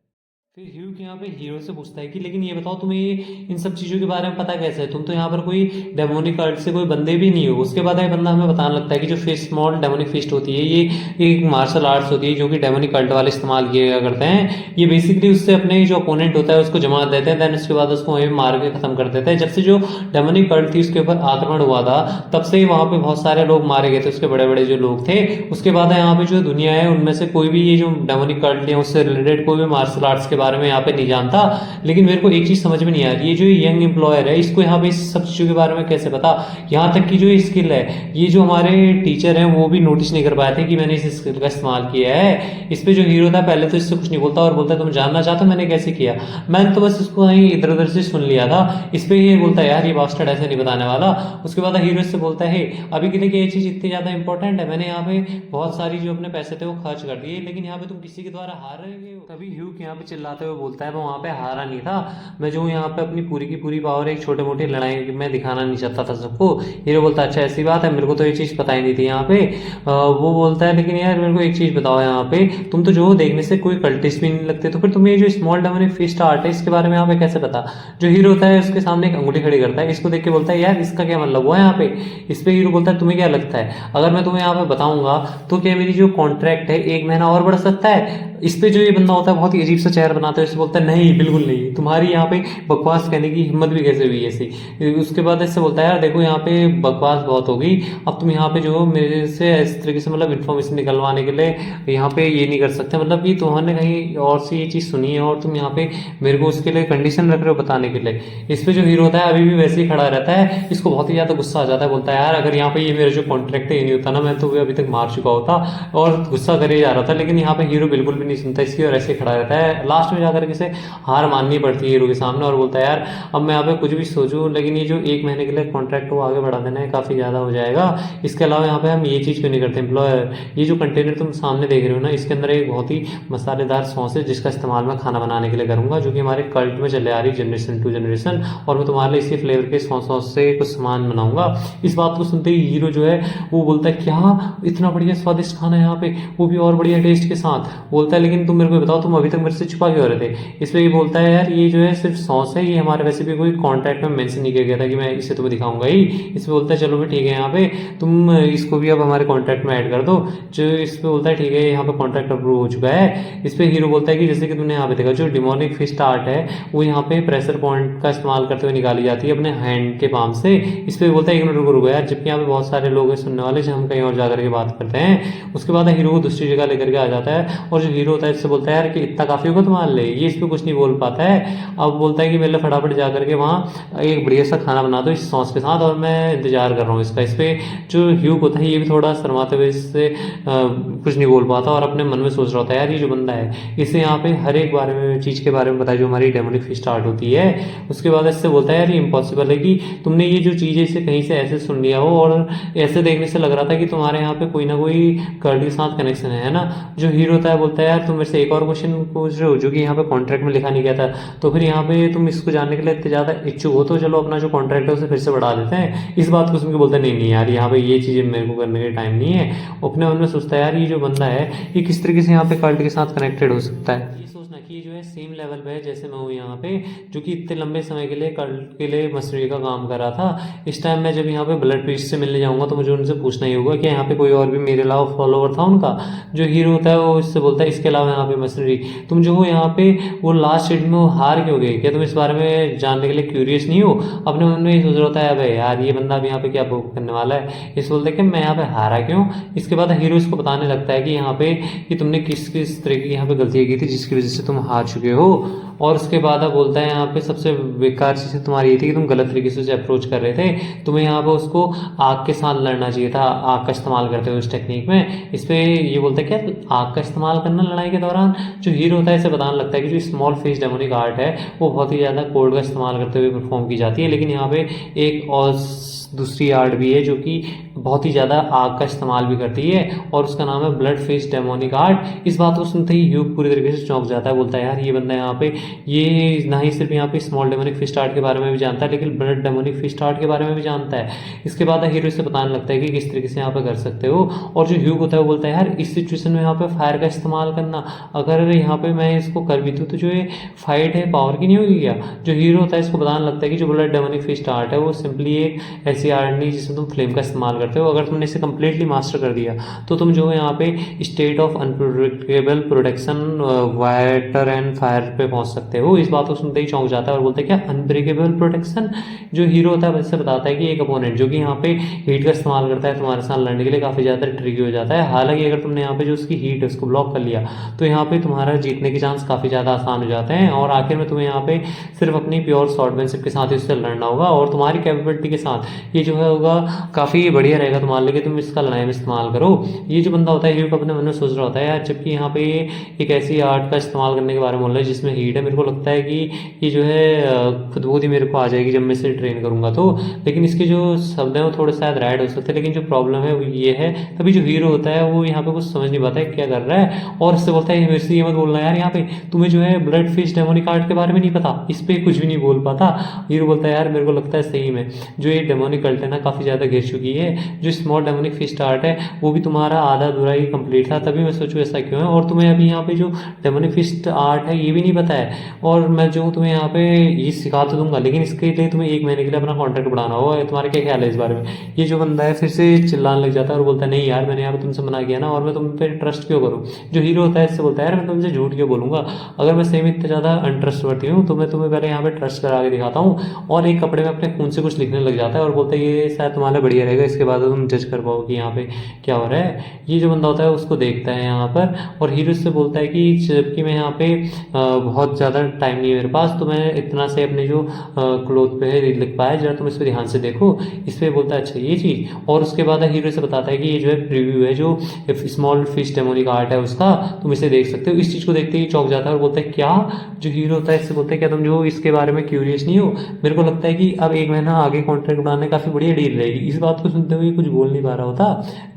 फिर ह्यू यहाँ पे हीरो से पूछता है कि लेकिन ये बताओ तुम्हें इन सब चीज़ों के बारे में पता कैसे है? तुम तो यहाँ पर कोई डेमोनिक आर्ट से कोई बंदे भी नहीं हो। उसके बाद ये बंदा हमें बताने लगता है कि जो फिश स्मॉल डेमोनिक फिस्ट होती है ये एक मार्शल आर्ट्स होती है जो कि डेमोनिक आर्ट वाले इस्तेमाल किया करते हैं। ये बेसिकली उससे अपने जो अपोनेंट होता है उसको जमा देते हैं, देन उसके बाद उसको वहीं मार के खत्म कर देते हैं। जब से जो डेमोनिक आर्ट थी उसके ऊपर आक्रमण हुआ था तब से ही वहाँ पे बहुत सारे लोग मारे गए थे, उसके बड़े बड़े जो लोग थे। उसके बाद यहाँ पे जो दुनिया है उनमें से कोई भी ये जो डेमोनिक आर्ट है उससे रिलेटेड कोई भी मार्शल आर्ट्स के बारे में यहाँ पे नहीं जानता। लेकिन मेरे को एक चीज समझ में नहीं आ रही, ये जो यंग एम्प्लॉयर है इसको यहाँ पे इस सब चीजों के बारे में कैसे पता? यहाँ तक कि जो स्किल है ये जो हमारे टीचर हैं वो भी नोटिस नहीं कर पाए थे कि मैंने इस स्किल का इस्तेमाल किया है। इस पे जो हीरो था पहले तो इससे कुछ नहीं बोलता और बोलता है तुम जानना चाहते हो मैंने कैसे किया? मैंने तो बस इसको कहीं इधर उधर से सुन लिया था। इस पे ये बोलता है यार ये बास्टर्ड ऐसे नहीं बताने वाला। उसके बाद हीरो इससे बोलता है अभी के लिए ये चीज इतनी ज्यादा इंपॉर्टेंट है, मैंने यहाँ पे बहुत सारी जो अपने पैसे थे वो खर्च कर दिए, लेकिन यहाँ पे तुम किसी के द्वारा हार रहे हो। तभी ह्यू यहाँ पे चिल्लाते हुए बोलता है मैं वहाँ पे हारा नहीं था, मैं जो यहाँ पे अपनी पूरी की पूरी पावर एक छोटे मोटे लड़ाई में दिखाना नहीं चाहता था सबको। हीरो बोलता है अच्छा ऐसी बात है, मेरे को तो ये चीज़ पता ही नहीं थी यहाँ पे। वो बोलता है लेकिन यार मेरे को एक चीज़ बताओ, यहाँ पे तुम तो जो देखने से कोई कल्टिस्ट भी नहीं लगते, तो फिर तुम्हें ये जो स्मॉल डेमोनिक फिस्ट आर्ट है इसके बारे में यहाँ पे कैसे पता? जो हीरो होता है उसके सामने एक अंगूठी खड़ी करता है, इसको देख के बोलता है यार इसका क्या मतलब हुआ यहाँ पे? इस पे हीरो बोलता है तुम्हें क्या लगता है अगर मैं तुम्हें यहाँ पे बताऊंगा तो क्या मेरी जो कॉन्ट्रैक्ट है 1 महीना और बढ़ सकता है? इस पे जो ये बंदा होता है बहुत ही अजीब सा चेहरा बनाता है, इससे बोलता है नहीं बिल्कुल नहीं, तुम्हारी यहाँ पे बकवास कहने की हिम्मत भी कैसे हुई ऐसी? उसके बाद इससे बोलता है यार देखो यहाँ पे बकवास बहुत होगी, अब तुम यहाँ पे जो मेरे से इस तरीके से मतलब इन्फॉर्मेशन निकलवाने के लिए यहाँ पे ये नहीं कर सकते, मतलब कि तुम्हारे कहीं और से ये चीज़ सुनी है और तुम यहाँ पे मेरे को उसके लिए कंडीशन रख रहे हो बताने के लिए। इस पे जो हीरो होता है अभी भी वैसे ही खड़ा रहता है, इसको बहुत ही ज़्यादा गुस्सा आ जाता है, बोलता है यार अगर यहाँ पे ये मेरा जो कॉन्ट्रैक्ट है ये नहीं होता ना मैं तो अभी तक मार चुका होता, और गुस्सा करे जा रहा था। लेकिन यहाँ पे हीरो बिल्कुल भी नहीं सुनता इसकी और ऐसे खड़ा रहता है। लास्ट में जाकर किसे हार माननी पड़ती है हीरो के सामने और बोलता है यार अब मैं यहाँ पे कुछ भी सोचूं लेकिन ये जो 1 महीने के लिए कॉन्ट्रैक्ट को आगे बढ़ा देना है काफ़ी ज़्यादा हो जाएगा। इसके अलावा यहाँ पे हम ये चीज़ क्यों नहीं करते एम्प्लॉयर, ये जो कंटेनर तुम सामने देख रहे हो ना इसके अंदर एक बहुत ही मसालेदार सॉस है जिसका इस्तेमाल मैं खाना बनाने के लिए करूँगा, जो कि हमारे कल्ट में चले आ रही जनरेशन टू जनरेशन, और मैं तुम्हारे लिए इसी फ्लेवर के सॉस से कुछ सामान बनाऊंगा। इस बात को सुनते ही हीरो जो है वो बोलता है क्या इतना बढ़िया स्वादिष्ट खाना है यहाँ पे, वो भी और बढ़िया टेस्ट के साथ। बोलता है लेकिन तुम मेरे को बताओ तुम अभी तक मेरे से छुपा क्यों रहे थे? इस पर ये बोलता है यार ये जो है सिर्फ सॉस है, ये हमारे वैसे भी कोई कॉन्ट्रैक्ट में मेंशन नहीं किया गया था कि मैं इसे तुम्हें दिखाऊंगा ही। इस पर बोलता है चलो भी ठीक है यहाँ पे तुम इसको भी अब हमारे कॉन्ट्रैक्ट में ऐड कर दो। जो इस पर बोलता है ठीक है यहाँ पे कॉन्ट्रैक्ट अप्रूव हो चुका है। इस पर हीरो बोलता है कि जैसे कि तुमने यहाँ पे देखा जो डिमोनिक फिस्ट आर्ट है वो यहाँ पे प्रेशर पॉइंट का इस्तेमाल करते हुए निकाली जाती है अपने हैंड के पाम से। इस पर बोलता है 1 मिनट रुको यार, जबकि यहाँ पे बहुत सारे लोग हैं सुनने वाले जो हम कहीं और जाकर के बात करते हैं। उसके बाद हीरो को दूसरी जगह लेकर के आ जाता है और जो हीरो होता है इससे बोलता है यार कि इतना काफी होगा तुम्हारे संभाल ले। ये इस पे कुछ नहीं बोल पाता है। अब बोलता है कि मेरे लिए फटाफट जा करके वहाँ एक बढ़िया सा खाना बना दो इस सॉस के साथ, और मैं इंतजार कर रहा हूँ इसका। इस पे जो ह्यूग होता है ये भी थोड़ा शर्माते हुए इससे कुछ नहीं बोल पाता, और अपने मन में सोच रहा होता है यार ये जो बंदा है इसे यहाँ पे हर एक बारे में चीज़ के बारे में बताया जो हमारी डेमोनिक फिस्ट स्टार्ट होती है। उसके बाद इससे बोलता है यार ये इम्पॉसिबल है कि तुमने ये जो चीज़ है इसे कहीं से ऐसे सुन लिया हो, और ऐसे देखने से लग रहा था कि तुम्हारे यहाँ पे कोई ना कोई कर्ल के साथ कनेक्शन है ना। जो हीरो होता है बोलता है यार तुम मेरे से एक और क्वेश्चन पूछ रहे हो जो कि यहाँ पे कॉन्ट्रैक्ट में लिखा नहीं गया था, तो फिर यहाँ पे तुम इसको जानने के लिए इतने ज़्यादा इच्छुक हो तो चलो अपना जो कॉन्ट्रैक्ट है उसे फिर से बढ़ा देते हैं। इस बात को सुन के बोलता है नहीं नहीं यार यहाँ पे ये चीज़ें मेरे को करने का टाइम नहीं है। अपने मन में सोचता है यार ये जो बंदा है ये किस तरीके से यहाँ पे कल्ट के साथ कनेक्टेड हो सकता है। ये सोचना कि ये जो है सेम लेवल पे है जैसे मैं हूँ यहाँ पे, जो कि इतने लंबे समय के लिए कल्ट के लिए मशीनरी का काम कर रहा था। इस टाइम मैं जब यहाँ पे ब्लड प्रीस्ट से मिलने जाऊंगा तो मुझे उनसे पूछना ही होगा कि यहाँ पे कोई और भी मेरे अलावा फॉलोवर था उनका। जो हीरो होता है वो इससे बोलता है इसके अलावा यहाँ पे मशीनरी तुम जो हो यहाँ पे वो लास्ट स्टेज में वो हार क्यों गए, क्या तुम इस बारे में जानने के लिए क्यूरियस नहीं हो। अपने मन में ये सोच रहा होता है अबे यार ये बंदा अब यहाँ पे क्या करने वाला है। इस बोलते हैं कि मैं यहाँ पे हारा क्यों। इसके बाद हीरो इसको बताने लगता है कि यहाँ पे कि तुमने किस किस तरह की यहाँ पे गलतियाँ की थी जिसकी वजह से तुम हार चुके हो। और उसके बाद अब बोलता है यहाँ पे सबसे बेकार चीज़ तुम्हारी ये थी कि तुम गलत तरीके से उसे अप्रोच कर रहे थे। तुम्हें यहाँ पे उसको आग के साथ लड़ना चाहिए था, आग का इस्तेमाल करते हुए उस टेक्निक में। इस पे ये बोलता है क्या आग का इस्तेमाल करना लड़ाई के दौरान। जो हीरो होता है इसे बताने लगता है कि जो स्मॉल फेस डेमोनिक आर्ट है वो बहुत ही ज़्यादा कोड का इस्तेमाल करते हुए परफॉर्म की जाती है, लेकिन यहाँ पे एक और दूसरी आर्ट भी है जो कि बहुत ही ज़्यादा आग का इस्तेमाल भी करती है, और उसका नाम है ब्लड फेस डेमोनिक आर्ट। इस बात को सुनते ही ह्यूग पूरी तरीके से चौंक जाता है। बोलता है यार ये बंदा यहाँ पे ये ना ही सिर्फ यहाँ पे स्मॉल डेमोनिक फिस्ट आर्ट के बारे में भी जानता है लेकिन ब्लड डेमोनिक फिस्ट आर्ट के बारे में भी जानता है। इसके बाद हीरो से बताने लगता है कि किस तरीके से यहाँ पे कर सकते हो। और जो ह्यूग होता है वो बोलता है यार इस सिचुएशन में यहाँ पे फायर का इस्तेमाल करना, अगर यहाँ पे मैं इसको कर भी दूँ तो जो ये फाइट है पावर की नहीं होगी क्या। जो हीरो होता है इसको बताने लगता है कि जो ब्लड डेमोनिक फिस्ट आर्ट है वो सिंपली एक ऐसी आर्ट नहीं जिसमें तुम फ्लेम का इस्तेमाल करते हो। अगर तुमने इसे कंप्लीटली मास्टर कर दिया तो तुम जो है यहाँ पे state of unpredictable protection water and fire पे पहुंच सकते हो। इस बात को सुनते ही चौंक जाता है और बोलते हैं क्या अनब्रेकेबल प्रोटेक्शन। जो हीरो होता है वैसे बताता है कि एक अपोनेंट जो कि यहाँ पे हीट का इस्तेमाल करता है तुम्हारे साथ लड़ने के लिए काफ़ी ज़्यादा ट्रिकी हो जाता है। हालांकि अगर तुमने यहाँ पे जो उसकी हीट है उसको ब्लॉक कर लिया तो यहाँ पे तुम्हारा जीतने के चांस काफ़ी ज़्यादा आसान हो जाते हैं, और आखिर में तुम्हें यहाँ पे सिर्फ अपनी प्योर स्वॉर्डमैनशिप के साथ ही उससे लड़ना होगा, और तुम्हारी कैपेबिलिटी के साथ ये जो है होगा काफ़ी बढ़िया रहेगा तुम्हारे लिए कि तुम इसका लड़ाई में इस्तेमाल करो। ये जो बंदा होता है ह्यूग अपने मन में सोच रहा होता है यार जबकि यहाँ पे ये एक ऐसी आर्ट का इस्तेमाल करने के बारे में बोल रहा है जिसमें हीट है, मेरे को लगता है कि ये जो है खुद बहुत ही मेरे को आ जाएगी जब मैं इसे ट्रेन करूँगा तो। लेकिन इसके जो शब्द हैं वो थोड़े शायद राइट हो सकते हैं, लेकिन जो प्रॉब्लम है वो ये है तभी जो हीरो होता है वो यहाँ पे कुछ समझ नहीं पाता है क्या कर रहा है, और इससे बोलता है मेरे से ये मत बोलना यार यहाँ पे तुम्हें जो है ब्लड फिश डेमोनिक आर्ट के बारे में नहीं पता, इस पर कुछ भी नहीं बोल पाता। हीरो बोलता है यार मेरे को लगता है सही में जो ये डेमोनिक कल्ट है ना काफ़ी ज़्यादा घिर चुकी है। जो स्मॉल डेमोनिक फिस्ट आर्ट है वो भी तुम्हारा आधा अधूरा ही कंप्लीट था, तभी मैं सोचूं ऐसा क्यों है, और तुम्हें अभी यहाँ पे जो डेमोनिक फिस्ट आर्ट है ये भी नहीं पता है, और मैं जो तुम्हें यहाँ पे ये सिखा तो दूंगा लेकिन इसके लिए तुम्हें 1 महीने के लिए अपना कॉन्ट्रैक्ट बढ़ाना होगा। तुम्हारे क्या ख्याल है इस बारे में। ये जो बंदा है फिर से चिल्लाने लग जाता है और बोलता है नहीं यार मैंने यहाँ पे तुमसे मना किया ना, और मैं तुम पे ट्रस्ट क्यों करूँ। जो हीरो होता है इससे बोलता है यार मैं तुमसे झूठ क्यों बोलूँगा, अगर मैं सही में इतना ज़्यादा अनट्रस्टवर्दी हूँ तो मैं तुम्हें पहले यहाँ पे ट्रस्ट करा के दिखाता हूँ। और एक कपड़े में अपने खून से कुछ लिखने लग जाता है और बोलता है ये शायद तुम्हारा बढ़िया रहेगा, इसके बाद तुम जज कर पाओ कि यहाँ पे क्या हो रहा है। ये जो बंदा होता है उसको देखता है यहाँ पर, और हीरो से बोलता है कि जबकि मैं यहाँ पे बहुत ज़्यादा टाइम नहीं है मेरे पास तो मैं इतना से अपने जो क्लोथ पे है लिख पाया, जरा तुम इस पर ध्यान से देखो। इस पर बोलता है अच्छा ये चीज़, और उसके बाद हीरो से बताता है कि ये जो है प्रीव्यू है जो स्मॉल फिश डेमोनिक आर्ट है उसका, तुम इसे देख सकते हो। इस चीज़ को देखते ही चौंक जाता है और बोलता है क्या। जो हीरो होता है इससे बोलता है क्या तुम जो इसके बारे में क्यूरियस नहीं हो, मेरे को लगता है कि अब 1 महीना आगे कॉन्ट्रैक्ट बनाने काफ़ी बढ़िया डील रहेगी। इस बात को सुनते हुए कुछ बोल नहीं पा रहा होता।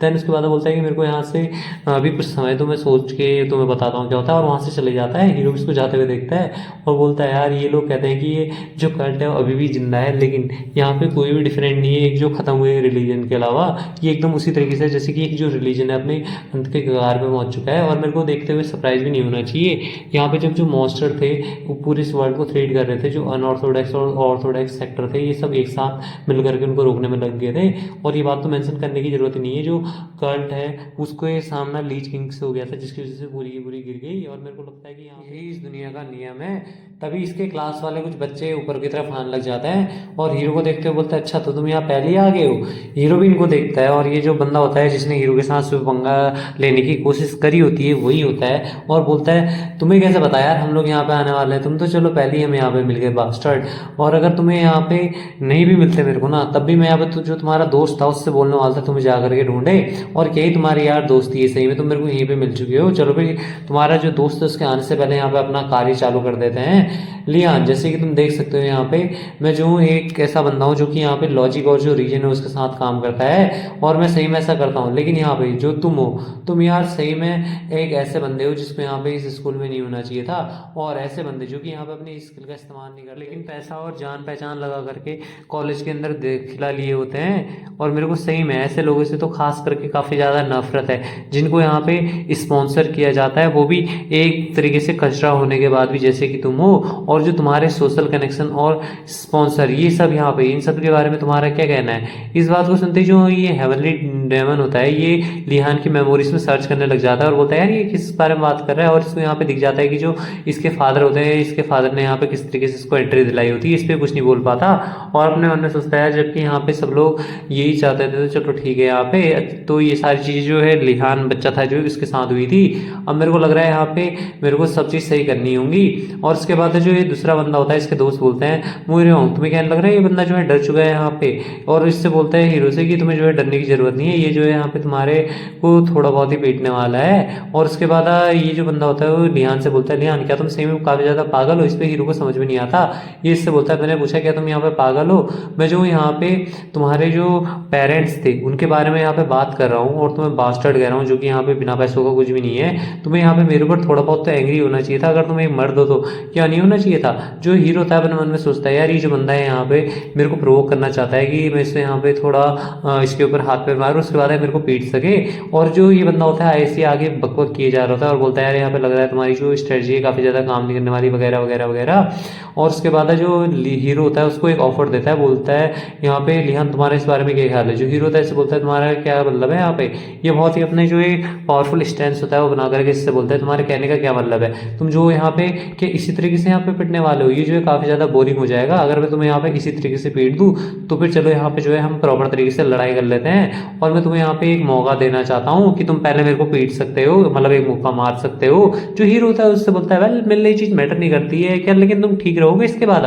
देन उसके बाद बोलता है कि मेरे को यहाँ से अभी कुछ समय तो मैं सोच के तुम्हें बताता हूँ क्या होता है, और वहाँ से चले जाता है। हीरो इसको जाते हुए देखता है और बोलता है यार ये लोग कहते हैं कि ये जो कल्ट है वो अभी भी जिंदा है, लेकिन यहाँ पे कोई भी डिफरेंट नहीं है एक जो खत्म हुए रिलीजन के अलावा। ये एकदम उसी तरीके से जैसे कि एक जो रिलीजन है अपने अंत के कगार पे पहुंच चुका है, और मेरे को देखते हुए सरप्राइज भी नहीं होना चाहिए। यहाँ पे जब जो मॉन्स्टर थे वो पूरे इस वर्ल्ड को थ्रेट कर रहे थे, जो अनऑर्थोडॉक्स और ऑर्थोडॉक्स सेक्टर थे ये सब एक साथ मिल करके इनको रोकने में लग गए थे। और ये बात तो मेंशन करने की जरूरत नहीं है, जो कर्ट है उसको ये सामना लीच किंग से हो गया था, जिसकी वजह से पूरी की पूरी गिर गई। और मेरे को लगता है कि यहाँ यही इस दुनिया का नियम है। तभी इसके क्लास वाले कुछ बच्चे ऊपर की तरफ आने लग जाते हैं और हीरो को देखते हुए बोलते हैं, अच्छा तो तुम यहाँ पहले ही आ गए हो। हीरो भी इनको देखता है और ये जो बंदा होता है जिसने हीरो के साथ सुबह पंगा लेने की कोशिश करी होती है वही होता है, और बोलता है तुम्हें कैसे पता यार हम लोग यहाँ पे आने वाले हैं, तुम तो चलो पहले ही हम यहाँ पे मिल गए बास्टर्ड। और अगर तुम्हें यहाँ पे नहीं भी मिलते मेरे को ना, तब भी मैं यहाँ पे जो तुम्हारा दोस्त था उससे बोलने वाला था तुम्हें जा करके ढूंढे, और यही तुम्हारी यार दोस्ती है, सही में तुम मेरे को यहीं पे मिल चुके हो। चलो भाई तुम्हारा जो दोस्त है उसके आने से पहले यहाँ पे अपना कार्य चालू कर देते हैं। लियान, जैसे कि तुम देख सकते हो यहाँ पे मैं जो हूँ एक ऐसा बंदा हूँ जो कि यहाँ पे लॉजिक और जो रीजन है उसके साथ काम करता है, और मैं सही में ऐसा करता हूँ। लेकिन यहाँ पे जो तुम हो, तुम यार सही में एक ऐसे बंदे हो जिसको यहाँ पे इस स्कूल में नहीं होना चाहिए था, और ऐसे बंदे जो कि यहाँ पे अपनी स्किल का इस्तेमाल नहीं कर, लेकिन पैसा और जान पहचान लगा करके कॉलेज के अंदर खिला लिए होते हैं। और मेरे को सही में ऐसे लोगों से तो खास करके काफ़ी ज़्यादा नफरत है, जिनको यहाँ पे स्पॉन्सर किया जाता है, वो भी एक तरीके से कचरा होने के बाद भी, जैसे कि तुम हो। और जो तुम्हारे सोशल कनेक्शन और स्पॉन्सर ये सब यहाँ पे, इन सब के बारे में तुम्हारा क्या कहना है? इस बात को सुनते जो ये हेवनली डेमन होता है ये लिहान की मेमोरीज में सर्च करने लग जाता है और बोलता है यार ये किस बारे में बात कर रहा है। और इसको यहाँ पे दिख जाता है कि जो इसके फादर होते हैं, इसके फादर ने यहाँ पे किस तरीके से इसको एंट्री दिलाई होती है। इस पर कुछ नहीं बोल पाता और अपने मन में सोचता है, जबकि यहाँ पे सब लोग यही चाहते थे, तो चलो ठीक है यहाँ पे तो ये सारी चीज़ें जो है लिहान बच्चा था जो इसके साथ हुई थी, अब मेरे को लग रहा है यहाँ पे मेरे को सब चीज़ सही करनी होंगी। और उसके बाद जो ये दूसरा बंदा होता है, इसके दोस्त बोलते हैं मुझे तुम्हें क्या लग रहा है ये बंदा जो है डर चुका है यहाँ पे, और इससे बोलता है हीरो से कि तुम्हें जो है डरने की जरूरत नहीं है, ये जो है यहाँ पे तुम्हारे को थोड़ा बहुत ही पीटने वाला है। और उसके बाद ये जो बंदा होता है वो लिहान से बोलता है, लिहान क्या तुम सही में काफी ज्यादा पागल हो? इस पे हीरो को समझ में नहीं आता। ये इससे बोलता है, मैंने पूछा क्या तुम यहाँ पे पागल हो? मैं जो यहाँ पे तुम्हारे जो पेरेंट्स थे उनके बारे में यहाँ पे बात कर रहा हूँ और तुम्हें बास्टर्ड कह रहा हूँ, जो कि यहाँ पे बिना पैसों का कुछ भी नहीं है। तुम्हें यहाँ पे मेरे ऊपर थोड़ा बहुत तो एंग्री होना चाहिए था, अगर तुम एक मर्द हो तो क्या नहीं होना चाहिए था? जो हीरो था अपने मन में सोचता है यार ये जो बंदा है यहाँ पे मेरे को प्रोवोक करना चाहता है कि मैं इससे यहाँ पे थोड़ा इसके ऊपर हाथ पैर मारूं, उसके बाद मेरे को पीट सके। और जो ये बंदा होता है ऐसे आगे बकबक किए जा रहा होता है और बोलता है यार यहाँ पे लग रहा है तुम्हारी जो स्ट्रेटजी है काफ़ी ज़्यादा काम नहीं करने वाली, वगैरह वगैरह वगैरह। और उसके बाद जो हीरो होता है उसको एक ऑफर देता है, बोलता है यहाँ पे लिहान तुम्हारे इस बारे में क्या ख्याल है? जो हीरो होता है इससे बोलता है तुम्हारा क्या मतलब है यहाँ पे? ये बहुत ही अपने जो एक पावरफुल स्टैंड होता है वो बना करके इससे बोलता है तुम्हारे कहने का क्या मतलब है? तुम जो यहाँ पे कि इसी तरीके से यहाँ पे पिटने वाले हो, ये जो है काफ़ी ज़्यादा बोरिंग हो जाएगा। अगर मैं तुम्हें यहाँ पे इसी तरीके से पीट दूँ तो फिर चलो यहाँ पे जो है हम प्रॉपर तरीके से लड़ाई कर लेते हैं, और मैं तुम्हें यहाँ पे एक मौका देना चाहता हूँ कि तुम पहले मेरे को पीट सकते हो, मतलब एक मुक्का मार सकते हो। जो हीरो होता है उससे बोलता है वेल मेरे लिए चीज़ मैटर नहीं करती है क्या, लेकिन तुम ठीक रहोगे इसके बाद?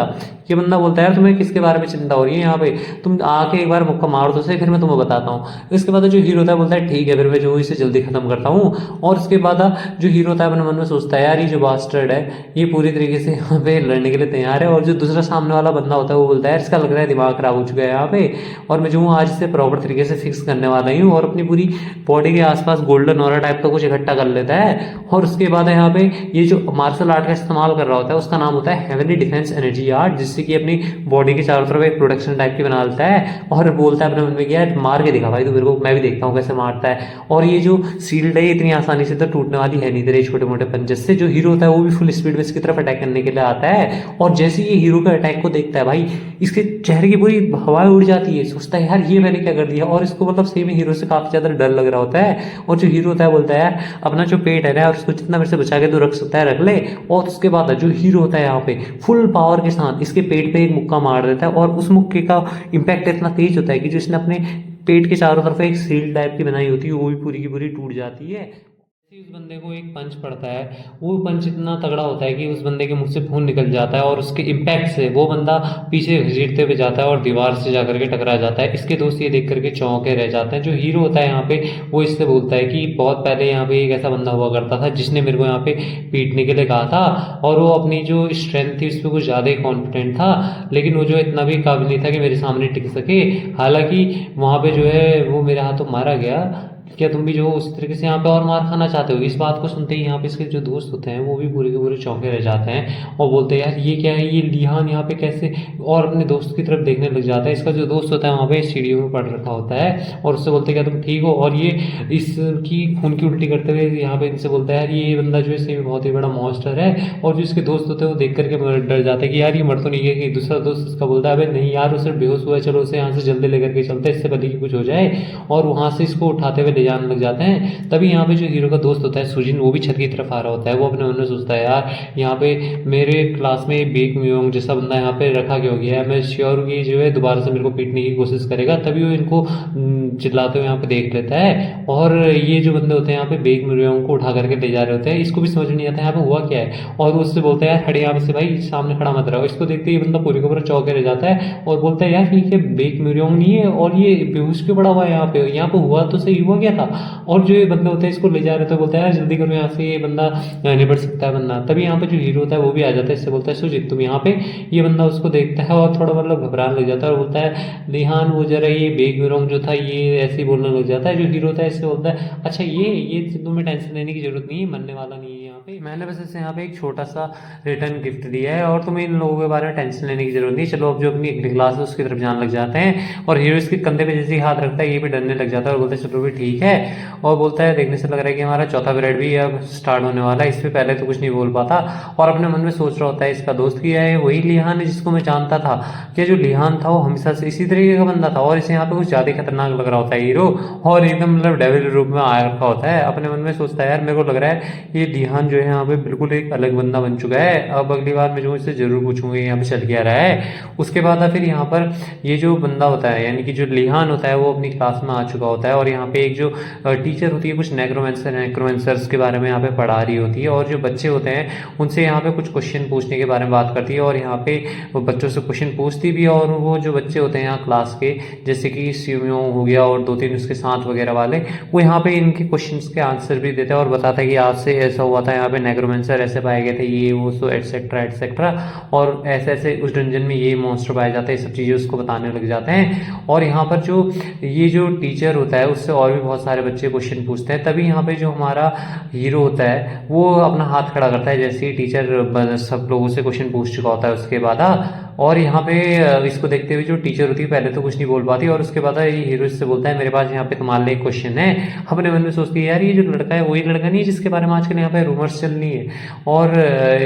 ये बंदा बोलता है यार तुम्हें किसके बारे में चिंता हो रही है? यहाँ पे तुम आके एक बार मुक्का मारो तो सही, फिर मैं तुम्हें बताता हूँ। इसके बाद जो हीरो होता है बोलता है ठीक है फिर मैं जो इसे जल्दी खत्म करता हूँ। और उसके बाद जो हीरो होता है अपने मन में सोचता है यार ये जो बास्टर्ड है ये पूरी तरीके से यहाँ पे लड़ने के लिए तैयार है। और जो दूसरा सामने वाला बंदा होता है वो बोलता है इसका लग रहा है दिमाग खराब हो चुका है यहाँ पे, और मैं जो हूँ आज से प्रॉपर तरीके से फिक्स करने वाला हूँ। और अपनी पूरी बॉडी के आसपास गोल्डन ऑरा टाइप का कुछ इकट्ठा कर लेता है। और उसके बाद यहाँ पे ये जो मार्शल आर्ट का इस्तेमाल कर रहा होता है उसका नाम होता है हेवनली डिफेंस एनर्जी आर्ट, जिससे कि अपनी बॉडी के चारों तरफ एक प्रोटेक्शन टाइप की बना लेता है। और बोलता है अपने मन में कि यार मार के दिखा भाई, तो मेरे को मैं भी देखता हूँ कैसे मारता है। और ये जो शील्ड है इतनी आसानी से तो टूटने वाली है नहीं तेरे छोटे मोटे पंजे से। जो हीरो होता है वो भी फुल स्पीड में इसकी तरफ अटैक करने के लिए आता है, और जैसे ये हीरो के अटैक को देखता है भाई इसके चेहरे की पूरी हवाएं उड़ जाती है, सोचता है यार ये मैंने क्या कर दिया। और इसको मतलब सही में हीरो से काफी ज्यादा डर लग रहा होता है। और जो हीरो होता है बोलता है यार अपना जो पेट है ना उसको जितना मेरे से बचा के तो रख सकता है रख ले। और उसके बाद जो हीरो होता है यहाँ पे फुल पावर के साथ इसके पेट पे एक मुक्का मार देता है, और उस मुक्के का इम्पैक्ट इतना तेज होता है कि जो इसने अपने पेट के चारों तरफ एक सील टाइप की बनाई होती है वो भी पूरी की पूरी टूट जाती है। उस बंदे को एक पंच पड़ता है, वो पंच इतना तगड़ा होता है कि उस बंदे के मुंह से खून निकल जाता है, और उसके इम्पैक्ट से वो बंदा पीछे घसीटते हुए जाता है और दीवार से जाकर के टकरा जाता है। इसके दोस्त ये देख करके चौंके रह जाते हैं। जो हीरो होता है यहाँ पे वो इससे बोलता है कि बहुत पहले यहाँ पे एक ऐसा बंदा हुआ करता था जिसने मेरे को यहाँ पे पीटने के लिए कहा था, और वो अपनी जो स्ट्रेंथ थी उस पर कुछ ज़्यादा ही कॉन्फिडेंट था, लेकिन वो जो इतना भी काबिल नहीं था कि मेरे सामने टिक सके। हालांकि वहाँ पे जो है वो मेरे हाथों मारा गया, क्या तुम भी जो उस तरीके से यहाँ पे और मार खाना चाहते हो? इस बात को सुनते ही यहाँ पे इसके जो दोस्त होते हैं वो भी पूरे के पूरे चौंके रह जाते हैं और बोलते हैं यार ये क्या है, ये लिहान यहाँ पे कैसे, और अपने दोस्त की तरफ देखने लग जाता है। इसका जो दोस्त होता है वहाँ पे सीढ़ियों में पड़ रखा होता है और उससे बोलते हैं क्या तुम ठीक हो, और ये इसकी खून की उल्टी करते हुए यहाँ पे इनसे बोलता है यार ये बंदा जो है सही में बहुत ही बड़ा मॉन्स्टर है। और जो इसके दोस्त होते हैं वो देख करके डर जाते हैं कि यार ये मर तो नहीं है। कि दूसरा दोस्त इसका बोलता है अबे नहीं यार, उसे बेहोश हुआ है, चलो उसे यहाँ से जल्दी लेकर के चलते हैं इससे पहले कि कुछ हो जाए। और वहाँ से इसको उठाते हुए ले जाने लग जाते हैं। तभी यहाँ पे जो हीरो का दोस्त होता है सुजिन, वो भी छत की तरफ आ रहा होता है। वो अपने मन में सोचता है यार यहाँ पे मेरे क्लास में बेक म्योंग जैसा बंदा यहाँ पे रखा क्यों गया है, मैं श्योर हूँ कि जो है दोबारा से मेरे को पीटने की कोशिश करेगा। तभी वो इनको चिल्लाते हुए यहाँ पे देख लेता है। और ये जो बंदे होते हैं यहाँ पे बेक म्योंग को उठा करके ले जा रहे होते हैं। इसको भी समझ नहीं आता यहाँ पे हुआ क्या है, और वो उससे बोलता है यार खड़े यहाँ से भाई, सामने खड़ा मत रहो। इसको देखते ही बंदा पूरी को पूरा चौंके रह जाता है और बोलता है यार ये बेक म्योंग नहीं है, और ये बेहोश क्यों पड़ा हुआ है यहाँ पे हुआ तो सही हुआ क्या था। और जो ये बंदे होते हैं इसको ले जा रहे थे, बोलता है यार जल्दी करो यहाँ से, ये बंदा निपट सकता है बंदा। तभी यहाँ पे जो हीरो होता है वो भी आ जाता है। इससे बोलता है सुजीत तुम यहाँ पे। ये बंदा उसको देखता है और थोड़ा मतलब घबराने लग जाता है और बोलता है लिहान वो जरा ये बेग म्योंग जो था ये ऐसे ही बोलने लग जाता है। जो हीरो होता है इससे बोलता है अच्छा ये तुम्हें टेंशन लेने की जरूरत नहीं है, मरने वाला नहीं है यहाँ पे, मैंने बस इसे यहाँ पे एक छोटा सा रिटर्न गिफ्ट दिया है और तुम्हें इन लोगों के बारे में टेंशन लेने की जरूरत नहीं। चलो अब जो अपनी अगली क्लास है उसकी तरफ जाने लग जाते हैं। और हीरो इसके कंधे पे जैसे ही हाथ रखता है ये भी डरने लग जाता है और बोलता है चलो भी ठीक है। और बोलता है देखने से लग रहा है कि हमारा चौथा पीरियड भी अब स्टार्ट होने वाला है। इससे पहले तो कुछ नहीं बोल पाता और अपने मन में सोच रहा होता है इसका दोस्त किया है वही लिहान है जिसको मैं जानता था। क्या जो लिहान था वो हमेशा से इसी तरीके का बंदा था, और इसे यहाँ पे कुछ ज्यादा खतरनाक लग रहा होता है हीरो, और एकदम मतलब डेविल रूप में आ रखा होता है। अपने मन में सोचता है यार मेरे को लग रहा है ये लिहान जो है यहाँ पे बिल्कुल एक अलग बंदा बन चुका है। अब अगली बार मैं जो इससे जरूर पूछूंगा यहाँ पे चल क्या रहा है। उसके बाद फिर यहाँ पर ये जो बंदा होता है यानी कि जो लिहान होता है वो अपनी क्लास में आ चुका होता है और यहाँ पे एक जो टीचर होती है कुछ नेक्रोमेंसर्स के बारे में यहाँ पे पढ़ा रही होती है, और जो बच्चे होते हैं उनसे यहाँ पे कुछ क्वेश्चन पूछने के बारे में बात करती है। और यहाँ पे वो बच्चों से क्वेश्चन पूछती भी है, और वो जो बच्चे होते हैं यहाँ क्लास के जैसे कि सिम्यो हो गया और दो तीन उसके साथ वगैरह वाले, वो यहाँ पे इनके क्वेश्चंस के आंसर भी देते हैं और बताता है कि आज से ऐसा हुआ था, यहाँ पे नेक्रोमेंसर ऐसे पाए गए थे, ये वो सो एटसेट्रा एटसेट्रा, और ऐसे ऐसे उस डंजन में ये मॉन्स्टर पाए जाते हैं, सब चीज़ें उसको बताने लग जाते हैं। और यहाँ पर जो ये जो टीचर होता है उससे और भी बहुत सारे बच्चे क्वेश्चन पूछते हैं। तभी यहाँ पे जो हमारा हीरो होता है वो अपना हाथ खड़ा करता है जैसे ही टीचर सब लोगों से क्वेश्चन पूछ चुका होता है उसके बाद। और यहाँ पे इसको देखते हुए जो टीचर होती है पहले तो कुछ नहीं बोल पाती, और उसके बाद ये हीरो इससे बोलता है मेरे पास यहाँ पे तुम्हारे लिए एक क्वेश्चन है। अपने मन में सोचती है यार ये जो लड़का है वही लड़का नहीं है जिसके बारे में आजकल यहाँ पे रूमर्स चल रही है। और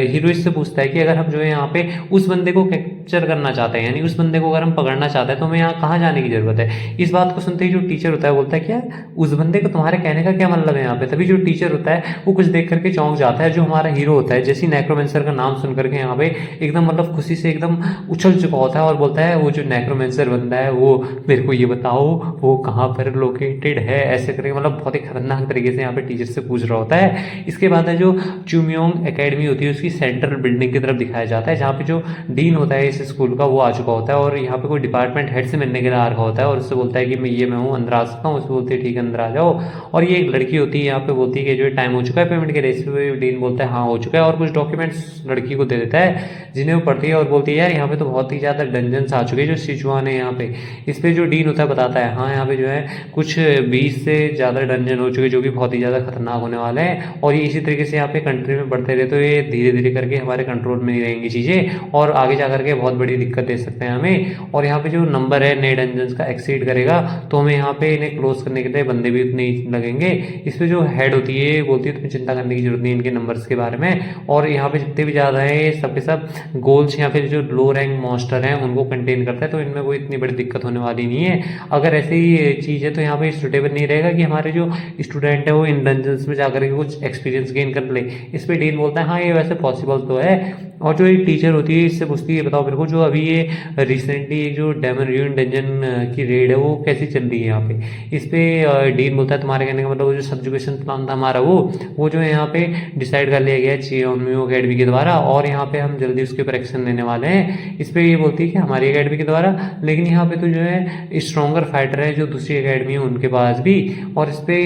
हीरो इससे पूछता है कि अगर हम जो है यहाँ पे उस बंदे को कैप्चर करना चाहते हैं यानी उस बंदे को अगर हम पकड़ना चाहते हैं तो हमें यहाँ कहाँ जाने की जरूरत है। इस बात को सुनते ही जो टीचर होता है बोलता है क्या उस बंदे को, तुम्हारे कहने का क्या मतलब है यहाँ पे। तभी जो टीचर होता है वो कुछ देख करके चौंक जाता है। जो हमारा हीरो होता है जैसे नेक्रोमेंसर का नाम सुन करके यहाँ पे एकदम मतलब खुशी से एकदम उछल चुका होता है और बोलता है वो जो नेक्रोमेंसर बंदा है वो मेरे को ये बताओ वो कहाँ पर लोकेटेड है, ऐसे करके मतलब बहुत ही खतरनाक तरीके से यहाँ पे टीचर से पूछ रहा होता है। इसके बाद है जो चुम्योंग एकेडमी होती है उसकी सेंट्रल बिल्डिंग की तरफ दिखाया जाता है जहाँ पे जो डीन होता है इस स्कूल का वो आ चुका होता है और यहाँ पे कोई डिपार्टमेंट हेड से मिलने के लिए आ रखा होता है और उससे बोलता है कि मैं हूँ, अंदर आ सकता हूँ। उससे बोलते हैं ठीक है अंदर आ जाओ। और ये एक लड़की होती है यहाँ पे बोलती है कि जो टाइम हो चुका है पेमेंट के लिए। इस पे डीन बोलता है हाँ हो चुका है और कुछ डॉक्यूमेंट्स लड़की को दे देता है जिन्हें वो पढ़ती है और बोलती है यार यहाँ पे तो बहुत ही ज़्यादा डंजन्स आ चुके हैं जो सिचुआन है यहाँ पे। इस पे जो डीन होता है बताता है हाँ यहाँ पे जो है कुछ 20 से ज़्यादा डंजन हो चुके जो कि बहुत ही ज़्यादा खतरनाक होने वाले हैं और ये इसी तरीके से यहाँ पे कंट्री में बढ़ते रहे तो ये धीरे धीरे करके हमारे कंट्रोल में नहीं रहेंगी चीज़ें और आगे जा करके बहुत बड़ी दिक्कत दे सकते हैं हमें। और यहाँ पे जो नंबर है नए डंजन्स का एक्सीड करेगा तो हमें यहाँ पे इन्हें क्लोज करने के लिए बंदे भी उतने ही लगेंगे। इस पे जो हेड होती है बोलती है तुम्हें चिंता करने की जरूरत नहीं इनके नंबर्स के बारे में। और यहाँ पे जितने भी ज़्यादा है सबके सब गोल्स या फिर जो लो रैंक मॉन्स्टर हैं उनको कंटेन करता है तो इनमें कोई इतनी बड़ी दिक्कत होने वाली नहीं है। अगर ऐसी चीज़ है तो यहाँ पे सुटेबल नहीं रहेगा कि हमारे जो स्टूडेंट है वो इन डंजन्स में जाकर के कुछ एक्सपीरियंस गेन कर ले। इस पे डीन बोलता है हाँ ये वैसे पॉसिबल तो है। और जो एक टीचर होती है इससे पूछती है बताओ मेरे को जो अभी ये रिसेंटली एक जो डेमन रूइन डंजन की रेड है वो कैसी चल रही है यहाँ पे। इस पे डीन बोलता है तुम्हारे कहने का मतलब वो जो सब्जुकेशन प्लान था हमारा वो जो है यहाँ पे डिसाइड कर लिया गया है चियोन्मियो अकेडमी के द्वारा और यहाँ पे हम जल्दी उसके ऊपर एक्शन लेने वाले हैं। इस पे ये बोलती है कि हमारी अकेडमी के द्वारा, लेकिन यहाँ पे तो जो है स्ट्रॉन्गर फाइटर है जो दूसरी अकेडमी है उनके पास भी। और इस पे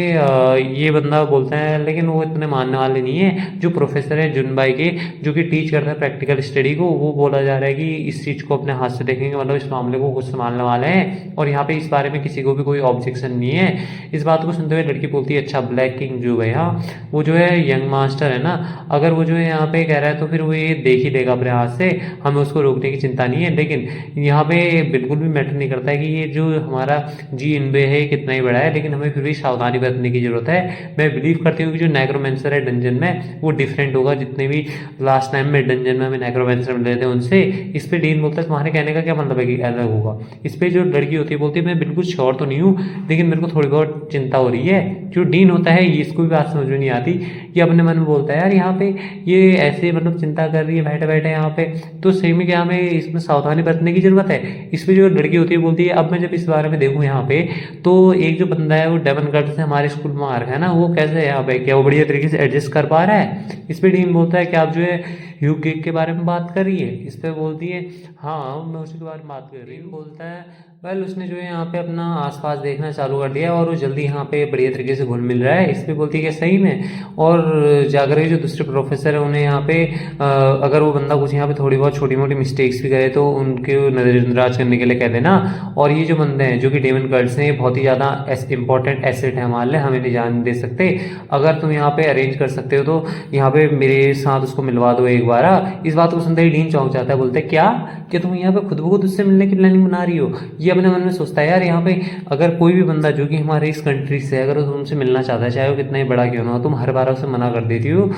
ये बंदा बोलता है लेकिन वो इतने मानने वाले नहीं है। जो प्रोफेसर है जुनबाई के जो कि टीच करता है प्रैक्टिकल स्टडी को वो बोला जा रहा है कि कि इस चीज़ को अपने हाथ से देखेंगे, मतलब इस मामले को खुद संभालने वाले हैं और यहाँ पे इस बारे में किसी को भी कोई ऑब्जेक्शन नहीं है। इस बात को सुनते हुए लड़की बोलती है अच्छा ब्लैक किंग जो है यहाँ, वो जो है यंग मास्टर है ना, अगर वो जो है यहाँ पे कह रहा है तो फिर वो ये देख ही लेगा अपने हाथ से, हमें उसको रोकने की चिंता नहीं है। लेकिन यहाँ पे बिल्कुल भी मैटर नहीं करता है कि ये जो हमारा जी इनबे है कितना ही बड़ा है, लेकिन हमें फिर भी सावधानी बरतने की जरूरत है। मैं बिलीव करती हूँ कि जो नेक्रोमेंसर है डंजन में वो डिफरेंट होगा, जितने भी लास्ट टाइम में डंजन में हमें नेक्रोमेंसर मिले थे उनसे। इस पे डीन बोलता है तुम्हारे कहने का क्या मतलब है कि अलग होगा। इस पे जो लड़की होती है बोलती है मैं बिल्कुल श्योर तो नहीं हूँ, लेकिन मेरे को थोड़ी बहुत चिंता हो रही है। जो डीन होता है इसको भी बात समझ में नहीं आती, ये अपने मन में बोलता है यार यहाँ पे ये ऐसे मतलब चिंता कर रही है बैठे बैठे यहाँ पे, तो सही में क्या हमें इसमें सावधानी बरतने की जरूरत है। इस पे जो लड़की होती है बोलती है अब मैं जब इस बारे में देखूँ यहाँ पे, तो एक जो बंदा है वो डेवनगढ़ से हमारे स्कूल में आ रखा है ना, वो कैसे है यहाँ पे, क्या वो बढ़िया तरीके से एडजस्ट कर पा रहा है। इस पे डीन बोलता है कि आप जो है ह्यू गेग के बारे में बात कर रही है। इस पे बोलती है हाँ मैं उसी के बारे में बात कर रही हूँ। बोलता है वेल उसने जो है यहाँ पे अपना आसपास देखना चालू कर दिया और वो जल्दी यहाँ पे बढ़िया तरीके से घुल मिल रहा है। इस पे बोलती है कि सही में, और जाकर के जो दूसरे प्रोफेसर है उन्हें यहाँ पे अगर वो बंदा कुछ यहाँ पे थोड़ी बहुत छोटी मोटी मिस्टेक्स भी करे तो उनके नजरअंदाज करने के लिए कह देना। और ये जो बंदे हैं जो कि डेमन गर्ल्स हैं, बहुत ही ज़्यादा इंपॉर्टेंट एसेट है हमारे लिए, हमें नहीं जाने दे सकते। अगर तुम यहाँ पे अरेंज कर सकते हो तो यहाँ पे मेरे साथ उसको मिलवा दो एक बार। इस बात को सुनते ही डीन चौंक जाता है, बोलते हैं क्या तुम यहाँ पे खुद ब खुद उससे मिलने की प्लानिंग बना रही हो। ये अपने मन में सोचता है यार यहाँ पे अगर कोई भी बंदा जो कि हमारे इस कंट्री से है, अगर वो तुमसे मिलना चाहता है चाहे वो कितना ही बड़ा क्यों ना हो, तुम हर बार उसे मना कर देती हो,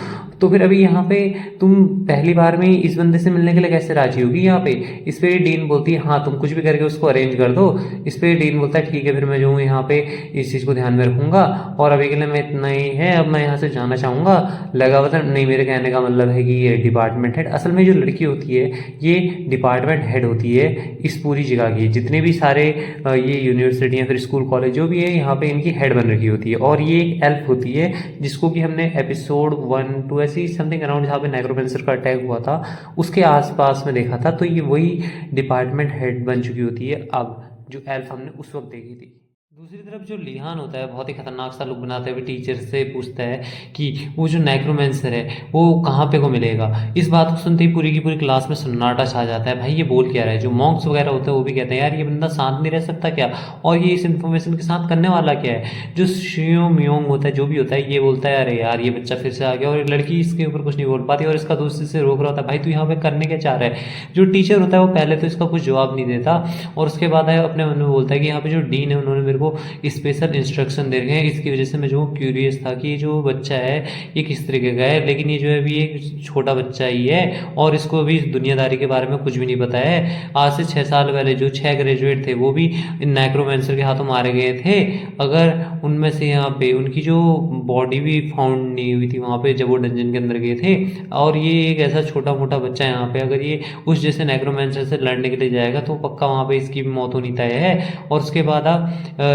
तो फिर अभी यहाँ पे तुम पहली बार में इस बंदे से मिलने के लिए कैसे राजी होगी यहाँ पे। इस पे डीन बोलती है हाँ तुम कुछ भी करके उसको अरेंज कर दो। इस पे डीन बोलता है ठीक है फिर मैं जो हूँ यहाँ पे इस चीज़ को ध्यान में रखूंगा और अभी के लिए मैं इतना ही है, अब मैं यहाँ से जाना चाहूँगा। लगा पता नहीं, मेरे कहने का मतलब है कि ये डिपार्टमेंट हेड, असल में जो लड़की होती है ये डिपार्टमेंट हेड होती है इस पूरी जगह की, जितने भी सारे ये यूनिवर्सिटी या फिर स्कूल कॉलेज जो भी है यहाँ पे इनकी हेड बन रखी होती है। और ये एक एल्फ होती है जिसको कि हमने एपिसोड 1-2 ऐसी समथिंग अराउंड जहाँ पे नेक्रोमेंसर का अटैक हुआ था उसके आसपास में देखा था, तो ये वही डिपार्टमेंट हेड बन चुकी होती है अब, जो एल्फ हमने उस वक्त देखी थी। दूसरी तरफ जो लिहान होता है बहुत ही खतरनाक सा लुक बनाते हुए टीचर से पूछता है कि वो जो नेक्रोमेंसर है वो कहाँ पे को मिलेगा। इस बात को सुनते ही पूरी की पूरी क्लास में सन्नाटा छा जाता है, भाई ये बोल क्या रहा है। जो मॉन्क्स वगैरह होते हैं वो भी कहते हैं यार ये बंदा शांत नहीं रह सकता क्या, और ये इस इन्फॉर्मेशन के साथ करने वाला क्या है। जो शियो मियोंग होता है जो भी होता है ये बोलता है अरे यार ये बच्चा फिर से आ गया, और लड़की इसके ऊपर कुछ नहीं बोल पाती और इसका दोस्त इसे रोक रहा होता है भाई तू यहाँ पे करने क्या चाह रहा है। जो टीचर होता है वो पहले तो इसका कुछ जवाब नहीं देता और उसके बाद अपने मन में बोलता है कि यहाँ पे जो डीन है उन्होंने मेरे को स्पेशल इंस्ट्रक्शन दे रहे हैं, इसकी वजह से मैं जो क्यूरियस था कि जो बच्चा है ये किस तरीके का है। लेकिन ये जो है अभी एक छोटा बच्चा ही है और इसको अभी दुनियादारी के बारे में कुछ भी नहीं पता है। आज से 6 साल पहले जो 6 ग्रेजुएट थे वो भी नेक्रोमेंसर के हाथों मारे गए थे, अगर उनमें से यहाँ पे उनकी जो बॉडी भी फाउंड नहीं हुई थी वहाँ पे जब वो डंजन के अंदर गए थे। और ये एक ऐसा छोटा मोटा बच्चा यहाँ पे अगर ये उस जैसे नेक्रोमेंसर से लड़ने के लिए जाएगा तो पक्का वहाँ पे इसकी मौत होनी तय है। और उसके बाद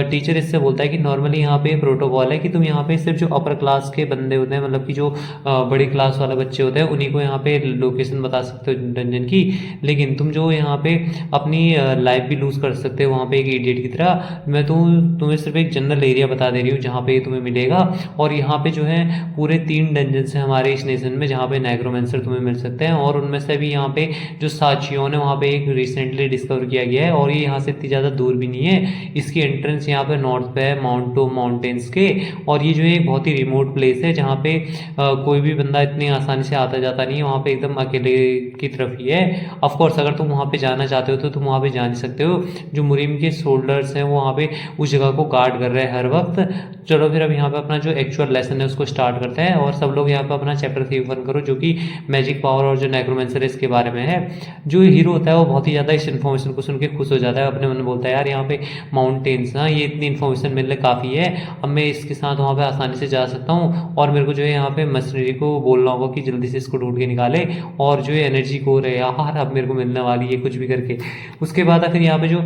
टीचर इससे बोलता है कि नॉर्मली यहाँ पे प्रोटोकॉल है कि तुम यहाँ पे सिर्फ जो अपर क्लास के बंदे होते हैं, मतलब कि जो बड़ी क्लास वाले बच्चे होते हैं उन्हीं को यहाँ पे लोकेशन बता सकते हो डंजन की, लेकिन तुम जो यहाँ पे अपनी लाइफ भी लूज कर सकते हो वहाँ पे एक इडियट की तरह। मैं तो तुम्हें सिर्फ एक जनरल एरिया बता दे रही हूँ जहाँ पे तुम्हें मिलेगा, और यहाँ पे जो है पूरे 3 डंजन है हमारे इस नेशन में जहाँ पे नेक्रोमेंसर तुम्हें मिल सकते हैं। और उनमें से भी यहाँ पे जो साचियोन है वहाँ पे एक रिसेंटली डिस्कवर किया गया है और ये यहाँ से इतनी ज़्यादा दूर भी नहीं है। इसकी एंट्रेंस यहाँ पे नॉर्थ पे है माउंटो माउंटेन्स के, और ये जो है एक बहुत ही रिमोट प्लेस है जहाँ पे कोई भी बंदा इतनी आसानी से आता जाता नहीं है, वहाँ पे एकदम अकेले की तरफ ही है। ऑफ कोर्स अगर तुम वहाँ पे जाना चाहते हो तो तुम वहाँ पे जा नहीं सकते हो, जो मुरीम के सोल्डर्स हैं वो वहाँ पे उस जगह को गार्ड कर रहे हैं हर वक्त। चलो फिर अब यहाँ पे अपना जो एक्चुअल लेसन है उसको स्टार्ट करते हैं, और सब लोग यहाँ पे अपना चैप्टर 3 ओपन करो जो कि मैजिक पावर और जो नेक्रोमेंसर है इसके बारे में है। जो हीरो होता है वो बहुत ही ज़्यादा इस इन्फॉर्मेशन को सुन के खुश हो जाता है, अपने मन में बोलता है यार यहाँ पे माउंटेन्स, हाँ ये इतनी इन्फॉर्मेशन मिलने काफ़ी है, अब मैं इसके साथ वहाँ पे आसानी से जा सकता हूँ। और मेरे को जो है यहाँ पे मशीनरी को बोलना होगा कि जल्दी से इसको ढूंढ के निकाले, और जो है एनर्जी को रहे यार अब मेरे को मिलने वाली है कुछ भी करके। उसके बाद फिर यहाँ पे जो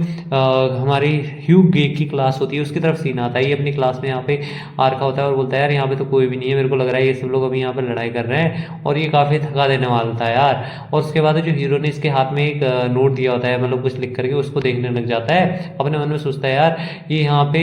हमारी ह्यू गेग की क्लास होती है उसकी तरफ सीन आता है, ये अपनी क्लास में यहाँ पे पे आ रखा होता है और बोलता है यार यहाँ पे तो कोई भी नहीं है, मेरे को लग रहा है ये सब लोग अभी यहाँ पर लड़ाई कर रहे हैं और ये काफ़ी थका देने वाला था यार। और उसके बाद जो हीरो ने इसके हाथ में एक नोट दिया होता है, मतलब कुछ लिख करके उसको देखने लग जाता है। अपने मन में सोचता है यार ये यहाँ पे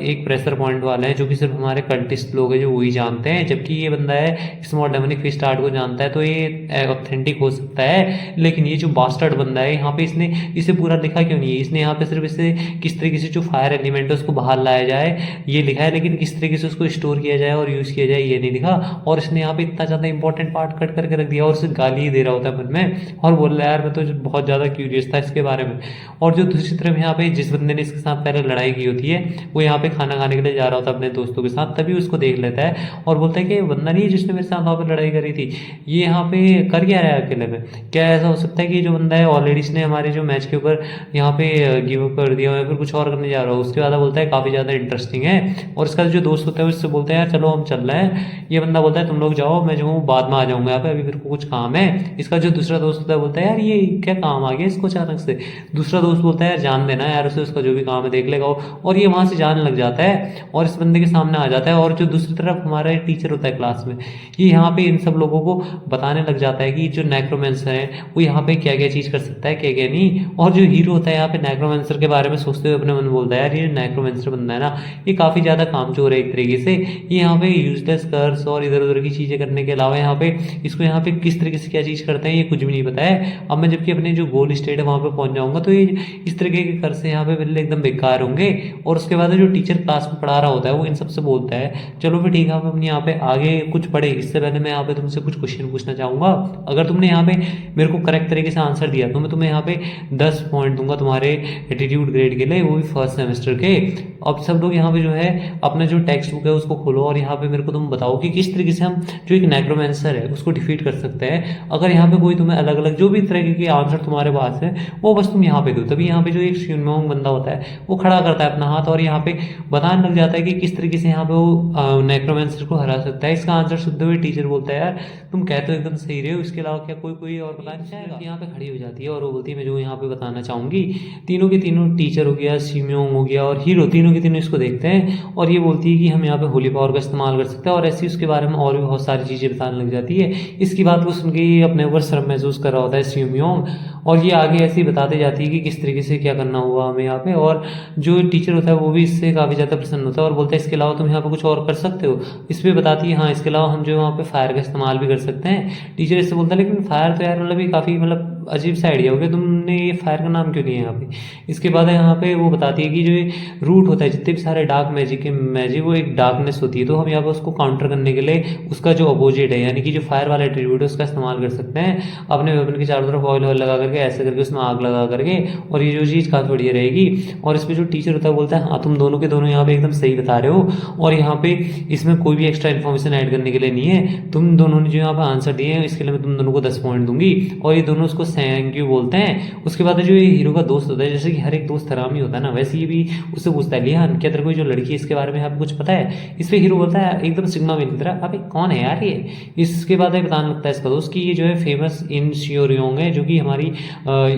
एक प्रेशर पॉइंट वाला है जो कि सिर्फ हमारे कल्टिस्ट लोग हैं जो वही जानते हैं, जबकि ये बंदा है स्मॉल डेमोनिक फिस्ट आर्ट को जानता है, तो ये ऑथेंटिक हो सकता है। लेकिन ये जो बास्टर्ड बंदा है यहाँ पे इसने इसे पूरा लिखा क्यों नहीं है? इसने यहाँ पे सिर्फ इसे किस तरीके से जो फायर एलिमेंट है उसको बाहर लाया जाए ये लिखा है, लेकिन किस तरीके से उसको स्टोर किया जाए और यूज़ किया जाए ये नहीं लिखा। और इसने यहाँ पे इतना ज़्यादा इंपॉर्टेंट पार्ट कट करके रख दिया और उसे गाली दे रहा होता है मन में और बोल रहा है यार मैं तो बहुत ज़्यादा क्यूरियस था इसके बारे में। और जो दूसरी तरफ यहाँ पे जिस बंदे ने इसके साथ पहले लड़ाई की होती है वो यहाँ पे खाना खाने के लिए जा रहा होता है अपने दोस्तों के साथ, तभी उसको देख लेता है और बोलता है कि ये बंदा नहीं है जिसने मेरे साथ वहाँ पे लड़ाई करी थी, ये यहाँ पे कर क्या रहा है अकेले में? क्या ऐसा हो सकता है कि जो बंदा है ऑलरेडी इसने हमारे जो मैच के ऊपर यहाँ पे गिव अप कर दिया या फिर कुछ और करने जा रहा हो? उसके बाद बोलता है काफ़ी ज़्यादा इंटरेस्टिंग है। और इसका जो दोस्त होता है उससे बोलता है यार चलो हम चल रहे हैं। ये बंदा बोलता है तुम लोग जाओ, मैं जो हूँ बाद में आ जाऊँगा यहाँ पे, अभी मेरे को कुछ काम है। इसका जो दूसरा दोस्त होता है बोलता है यार ये क्या काम आ गया इसको अचानक से? दूसरा दोस्त बोलता है यार जान देना यार उसे, उसका जो भी काम है देख लेगा। और ये वहाँ से जाने लग जाता है और इस बंदे के सामने आ जाता है। और जो दूसरी तरफ हमारा टीचर होता है क्लास में, ये यहाँ पे इन सब लोगों को बताने लग जाता है कि जो नेक्रोमेंसर है वो यहाँ पे क्या क्या चीज़ कर सकता है क्या क्या नहीं। और जो हीरो होता है यहाँ पे नेक्रोमेंसर के बारे में सोचते हुए अपने मन में बोलता है यार ये नेक्रोमेंसर बंदा है ना ये काफ़ी ज़्यादा कामचोर है एक तरीके से। ये यहाँ पे यूजलेस कर्स और इधर उधर की चीज़ें करने के अलावा यहाँ पे इसको यहाँ पे किस तरीके से क्या चीज़ करते हैं ये कुछ भी नहीं पता है। अब मैं जबकि अपने जो गोल स्टेट है वहाँ पे पहुँच जाऊँगा तो ये इस तरीके के कर्स यहाँ पे बिल्कुल एकदम बेकार होंगे। और उसके बाद जो टीचर क्लास में पढ़ा रहा होता है वो इन सबसे बोलता है चलो फिर ठीक है हम अपने यहाँ पे आगे कुछ पढ़े, इससे पहले मैं यहाँ पे तुमसे कुछ क्वेश्चन पूछना चाहूँगा। अगर तुमने यहाँ पे मेरे को करेक्ट तरीके से आंसर दिया तो मैं तुम्हें यहाँ पे 10 पॉइंट दूंगा तुम्हारे एटीट्यूड ग्रेड के लिए, वो भी फर्स्ट सेमेस्टर के। अब सब लोग यहाँ पे जो है अपना जो टेक्स्ट बुक है उसको खोलो और यहाँ पे मेरे को तुम बताओ कि किस तरीके से हम जो एक नेक्रोमेंसर है उसको डिफीट कर सकते हैं। अगर यहाँ पे कोई तुम्हें अलग अलग जो भी तरह के आंसर तुम्हारे पास है वो बस तुम यहाँ पे दो। तभी यहाँ पे जो एक शिनमोंग बंदा होता है वो खड़ा करता है अपना हाथ और यहाँ पे बताने लग जाता है कि किस तरीके से यहाँ पे वो नेक्रोमेंसर को हरा सकता है। इसका आंसर सुनते हुए टीचर बोलता है यार तुम कहते तो एकदम सही रहे हो, इसके अलावा क्या कोई कोई और बताना चाहेगा? यहाँ पे खड़ी हो जाती है और वो बोलती है मैं जो यहाँ पे बताना चाहूँगी। तीनों के तीनों टीचर हो गया, शिमयोंग हो गया और हीरो, तीनों के तीनों इसको देखते हैं और ये बोलती है कि हम यहाँ पे होली पावर का इस्तेमाल कर सकते हैं और ऐसी उसके बारे में और भी बहुत सारी चीज़ें बताने लग जाती है। इसकी बात को सुन के ये अपने ऊपर शर्म महसूस कर रहा होता है शिमयोंग और ये आगे ऐसे ही बताते जाती है कि किस तरीके से क्या करना हुआ हमें यहाँ पे। और जो टीचर होता है वो भी इससे काफ़ी ज़्यादा प्रसन्न होता है और बोलता है इसके अलावा तुम यहाँ पे कुछ और कर सकते हो? इस पर बताती है हाँ इसके अलावा हम जो वहाँ पे फायर का इस्तेमाल भी कर सकते हैं। टीचर इससे बोलता है लेकिन फायर तो यार मतलब ये काफ़ी मतलब अजीब सा आइडिया हो गया, तुमने ये फायर का नाम क्यों लिया यहाँ पे? इसके बाद यहाँ पे वो बताती है कि जो ये रूट होता है जितने भी सारे डार्क मैजिक के मैजिक वो एक डार्कनेस होती है, तो हम यहाँ पे उसको काउंटर करने के लिए उसका जो अपोजिट है यानी कि जो फायर वाला एट्रीब्यूट है उसका इस्तेमाल कर सकते हैं अपने वेपन के चारों तरफ ऑयल लगा करके ऐसे करके उसमें आग लगा करके, और ये जो चीज़ काफ़ी बढ़िया रहेगी। और इस पर जो टीचर होता है बोलता है हाँ तुम दोनों के दोनों यहाँ पे एकदम सही बता रहे हो और यहाँ पे इसमें कोई भी एक्स्ट्रा इन्फॉर्मेशन ऐड करने के लिए नहीं है, तुम दोनों ने जो यहाँ पे आंसर दिए हैं इसके लिए मैं तुम दोनों को 10 पॉइंट दूंगी। और ये दोनों उसको थैंक यू बोलते हैं। उसके बाद जो ये हीरो का दोस्त होता है, जैसे कि हर एक दोस्त हरामी होता है ना, वैसे ये भी उससे पूछता है लिहान क्या तेरे को जो लड़की है इसके बारे में आपको कुछ पता है? इस पे हीरो बोलता है एकदम सिग्मा मेल की तरह अबे कौन है यार ये? इसके बाद बताने लगता है इसका दोस्त कि ये जो है फेमस इन शियोरियोंग है जो कि हमारी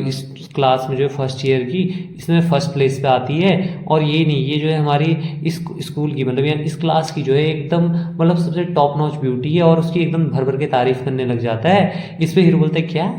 इस क्लास में जो है फर्स्ट ईयर की इसमें फर्स्ट प्लेस पे आती है। और ये नहीं, ये जो है हमारी इस स्कूल की मतलब यानी इस क्लास की जो है एकदम मतलब सबसे टॉप नॉच ब्यूटी है और उसकी एकदम भर भर के तारीफ करने लग जाता है। इस पे हीरो बोलता है क्या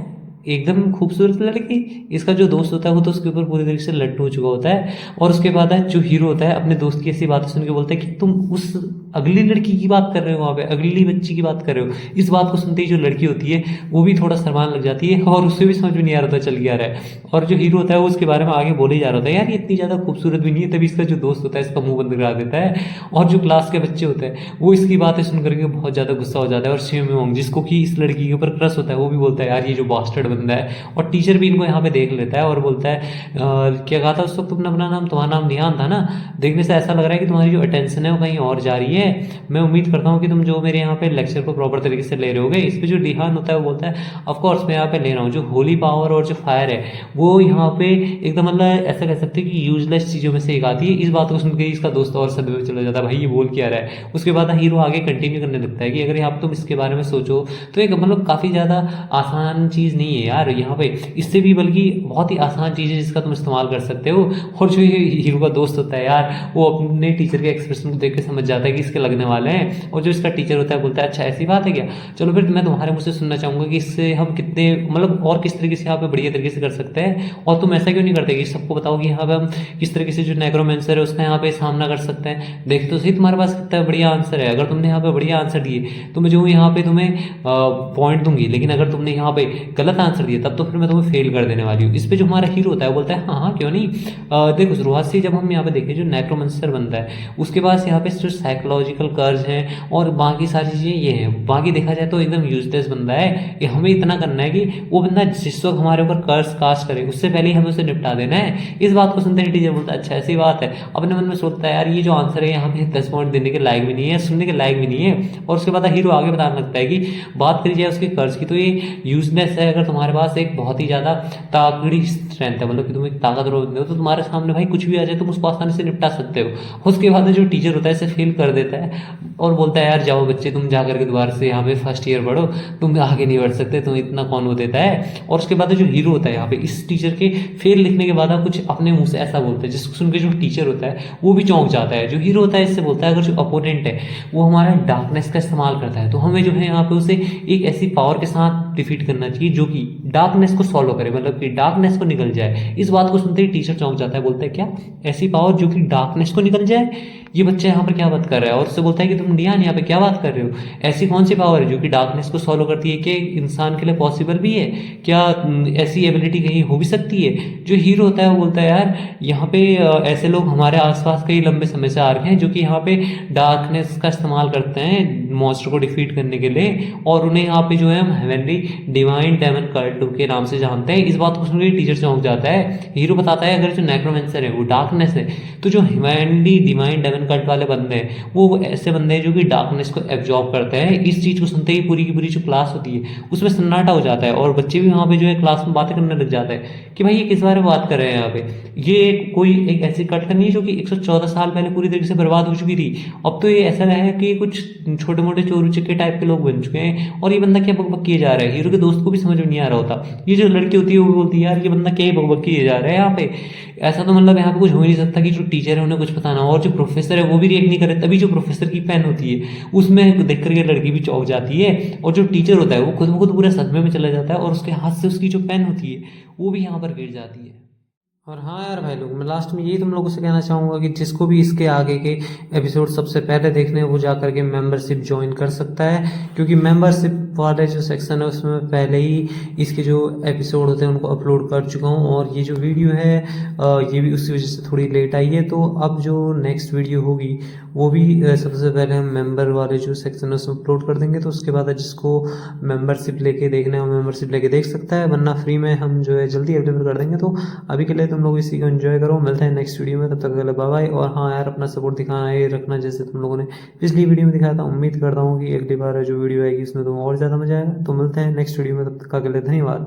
एकदम खूबसूरत लड़की? इसका जो दोस्त होता है वो तो उसके ऊपर पूरी तरीके से लट्टू हो चुका होता है। और उसके बाद जो हीरो होता है अपने दोस्त की ऐसी बातें सुन के बोलता है कि तुम उस अगली लड़की की बात कर रहे हो, वहाँ पे अगली बच्ची की बात कर रहे हो। इस बात को सुनते ही जो लड़की होती है वो भी थोड़ा शर्माने लग जाती है और उससे भी समझ में नहीं आ रहा था चल क्या रहा है। और जो हीरो होता है वो उसके बारे में आगे बोले जा रहा होता है यार ये इतनी ज़्यादा खूबसूरत भी नहीं है। तभी इसका जो दोस्त होता है इसका मुंह बंद करा देता है। और जो क्लास के बच्चे होते हैं वो इसकी बातें सुन करके बहुत ज़्यादा गुस्सा हो जाता है। और शियोंग जिसको कि इस लड़की के ऊपर क्रश होता है वो भी बोलता है यार ये जो बास्टर्ड बंदा है। और टीचर भी इनको यहाँ पे देख लेता है और बोलता है क्या कहा था उस वक्त तुमने अपना नाम? तुम्हारा नाम ध्यान था ना? देखने से ऐसा लग रहा है कि तुम्हारी जो अटेंशन है वो कहीं और जा रही है। मैं उम्मीद करता हूँ कि तुम जो मेरे यहाँ पे लेक्चर को प्रॉपर तरीके से ले रहे होगे। इस पे जो ध्यान होता है वो बोलता है ऑफ कोर्स मैं यहाँ पे ले रहा हूँ। जो होली पावर और जो फायर है वो यहाँ पे एकदम मतलब ऐसा कह सकते हैं कि यूजलेस चीज़ों में से एक आती है। इस बात को सुनकर इसका दोस्त और सदमे में चला जाता है भाई ये बोल क्या रहा है। उसके बाद हीरो आगे कंटिन्यू करने लगता है कि अगर यहाँ तुम इसके बारे में सोचो तो एक मतलब काफ़ी ज़्यादा आसान चीज़ नहीं है है यार यहाँ पे, इससे भी बल्कि बहुत ही आसान चीज़ है जिसका तुम इस्तेमाल कर सकते हो। और जो ये हीरो का दोस्त होता है यार, वो अपने टीचर के एक्सप्रेशन को देख के समझ जाता है कि इसके लगने वाले हैं, और जो इसका टीचर होता है बोलता है अच्छा ऐसी बात है क्या, चलो फिर मैं तुम्हारे मुझसे सुनना चाहूँगा कि इससे हम कितने मतलब और किस तरीके से यहाँ पे बढ़िया तरीके से कर सकते हैं, और तुम ऐसा क्यों नहीं करते कि सबको बताओ कि यहाँ पे हम किस तरीके से जो नेक्रोमेंसर है उसका यहाँ पे सामना कर सकते हैं। देख तो सही तुम्हारे पास कितना बढ़िया आंसर है, अगर तुमने यहाँ पे बढ़िया आंसर दिए तो मैं जो यहाँ पे तुम्हें पॉइंट दूंगी, लेकिन अगर तुमने यहाँ पे गलत आंसर दिया तब तो फिर मैं तुम्हें फेल कर देने वाली हूँ। इस पे जो हमारा हीरो होता है वो बोलता है हाँ हाँ क्यों नहीं। देखो शुरुआत से जब हम यहाँ पे देखें जो नेक्रोमेंसर बनता है उसके पास यहाँ पे जो साइकोलॉजिकल कर्ज हैं और बाकी सारी चीज़ें ये हैं, बाकी देखा जाए तो एकदम यूजलेस बंदा है कि हमें इतना करना है कि वो बंदा जिस वक्त हमारे ऊपर कर्ज कास्ट करे उससे पहले ही हमें उसे निपटा देना है। इस बात को सुनते ही टीचर बोलता है अच्छा ऐसी बात है। अपने मन में सोचता है यार ये जो आंसर है यहाँ पे 10 पॉइंट देने के लायक भी नहीं है, सुनने के लायक भी नहीं है। और उसके बाद हीरो आगे बताने लगता है कि बात करी जाए उसके कर्ज की तो ये यूजलेस है। अगर तुम्हारे पास एक बहुत ही ज़्यादा ताकड़ी स्ट्रेंथ है, मतलब कि तुम एक ताकतवर बंदे हो, तो तुम्हारे सामने भाई कुछ भी आ जाए तुम उसको आसानी से निपटा सकते हो। उसके बाद जो टीचर होता है इसे फेल कर देता है और बोलता है यार जाओ बच्चे तुम जा करके दोबारा से यहाँ पे फर्स्ट ईयर पढ़ो, तुम आगे नहीं बढ़ सकते, तुम इतना कौन वो देता है। और उसके बाद जो हीरो होता है यहाँ पे इस टीचर के फेल लिखने के बाद कुछ अपने मुंह से ऐसा बोलता है जिसको सुन के जो टीचर होता है वो भी चौंक जाता है। जो हीरो होता है इससे बोलता है अगर जो अपोनेंट है वो हमारा डार्कनेस का इस्तेमाल करता है तो हमें जो है यहाँ पे उसे एक ऐसी पावर के साथ डिफीट करना चाहिए जो कि डार्कनेस को सॉल्व करे, मतलब कि डार्कनेस को निकल जाए। इस बात को सुनते ही टीचर चौंक जाता है, बोलता है क्या ऐसी पावर जो कि डार्कनेस को निकल जाए, ये बच्चा यहाँ पर क्या बात कर रहा है। और उससे बोलता है कि तुम डियान यहाँ पे क्या बात कर रहे हो, ऐसी कौन सी पावर है जो कि डार्कनेस को सॉल्व करती है, कि इंसान के लिए पॉसिबल भी है क्या, ऐसी एबिलिटी कहीं हो भी सकती है। जो हीरो होता है वो बोलता है यार यहाँ पे ऐसे लोग हमारे आसपास कई लंबे समय से आ रहे हैं जो कि यहाँ पे डार्कनेस का इस्तेमाल करते हैं मॉन्स्टर को डिफीट करने के लिए, और उन्हें यहाँ पे जो है हम हेवनली डिवाइन डेमन कल्ट के नाम से जानते हैं। इस बात को सुनकर टीचर चौंक जाता है। हीरो बताता है अगर जो नेक्रोमेंसर है वो डार्कनेस है तो जो हेवनली डिवाइन डेमन कल्ट वाले बंदे हैं वो ऐसे बंदे हैं जो कि डार्कनेस को एब्जॉर्ब करते हैं। इस चीज को सुनते ही पूरी की पूरी जो क्लास होती है उसमें सन्नाटा हो जाता है और बच्चे भी वहाँ पे जो है क्लास में बातें करने लग जाते हैं कि भाई ये किस बारे में बात कर रहे हैं यहाँ पे। ये कोई एक ऐसी कल्ट नहीं है जो कि 114 साल पहले पूरी तरीके से बर्बाद हो चुकी थी, अब तो ये ऐसा है कि कुछ छोटे मोटे चोरू चक्के टाइप के लोग बन चुके हैं और ये बंदा क्या बकबक किए जा रहा है। हीरो के दोस्त को भी समझ में नहीं आ रहा होता। ये जो लड़की होती है वो बोलती है यार ये बंदा क्या बकबक किए जा रहा है यहाँ पे, ऐसा तो मतलब यहाँ पे कुछ हो ही नहीं सकता कि जो टीचर है उन्हें कुछ पता ना हो। और जो प्रोफेसर है वो भी रिएक्ट नहीं करे, तभी जो प्रोफेसर की पेन होती है उसमें देख करके लड़की भी चौंक जाती है, और जो टीचर होता है वो खुद ब खुद पूरे सदमे में चला जाता है और उसके हाथ से उसकी जो पेन होती है वो भी यहाँ पर गिर जाती है। और हाँ यार भाई लोग, मैं लास्ट में यही तुम लोगों से कहना चाहूँगा कि जिसको भी इसके आगे के एपिसोड सबसे पहले देखने हैं वो जा करके मेंबरशिप ज्वाइन कर सकता है, क्योंकि मेंबरशिप वाले जो सेक्शन है उसमें पहले ही इसके जो एपिसोड होते हैं उनको अपलोड कर चुका हूँ, और ये जो वीडियो है ये भी उसी वजह से थोड़ी लेट आई है। तो अब जो नेक्स्ट वीडियो होगी वो भी सबसे पहले हम मेंबर वाले जो सेक्शन है उसमें अपलोड कर देंगे। तो उसके बाद जिसको मेंबरशिप लेके देखना है वो मेंबरशिप लेके देख सकता है, वरना फ्री में हम जो है जल्दी अवेलेबल कर देंगे। तो अभी के लिए तुम लोग इसी को एंजॉय करो, मिलते हैं नेक्स्ट वीडियो में, तब तक के लिए बाय बाय। और हाँ यार अपना सपोर्ट दिखाना है रखना जैसे तुम लोगों ने पिछली वीडियो में दिखाया था। उम्मीद करता हूँ कि अगली बार जो वीडियो आएगी उसमें तुम्हें और ज़्यादा मजा आएगा। तो मिलते हैं नेक्स्ट वीडियो में, तब तक के लिए धन्यवाद।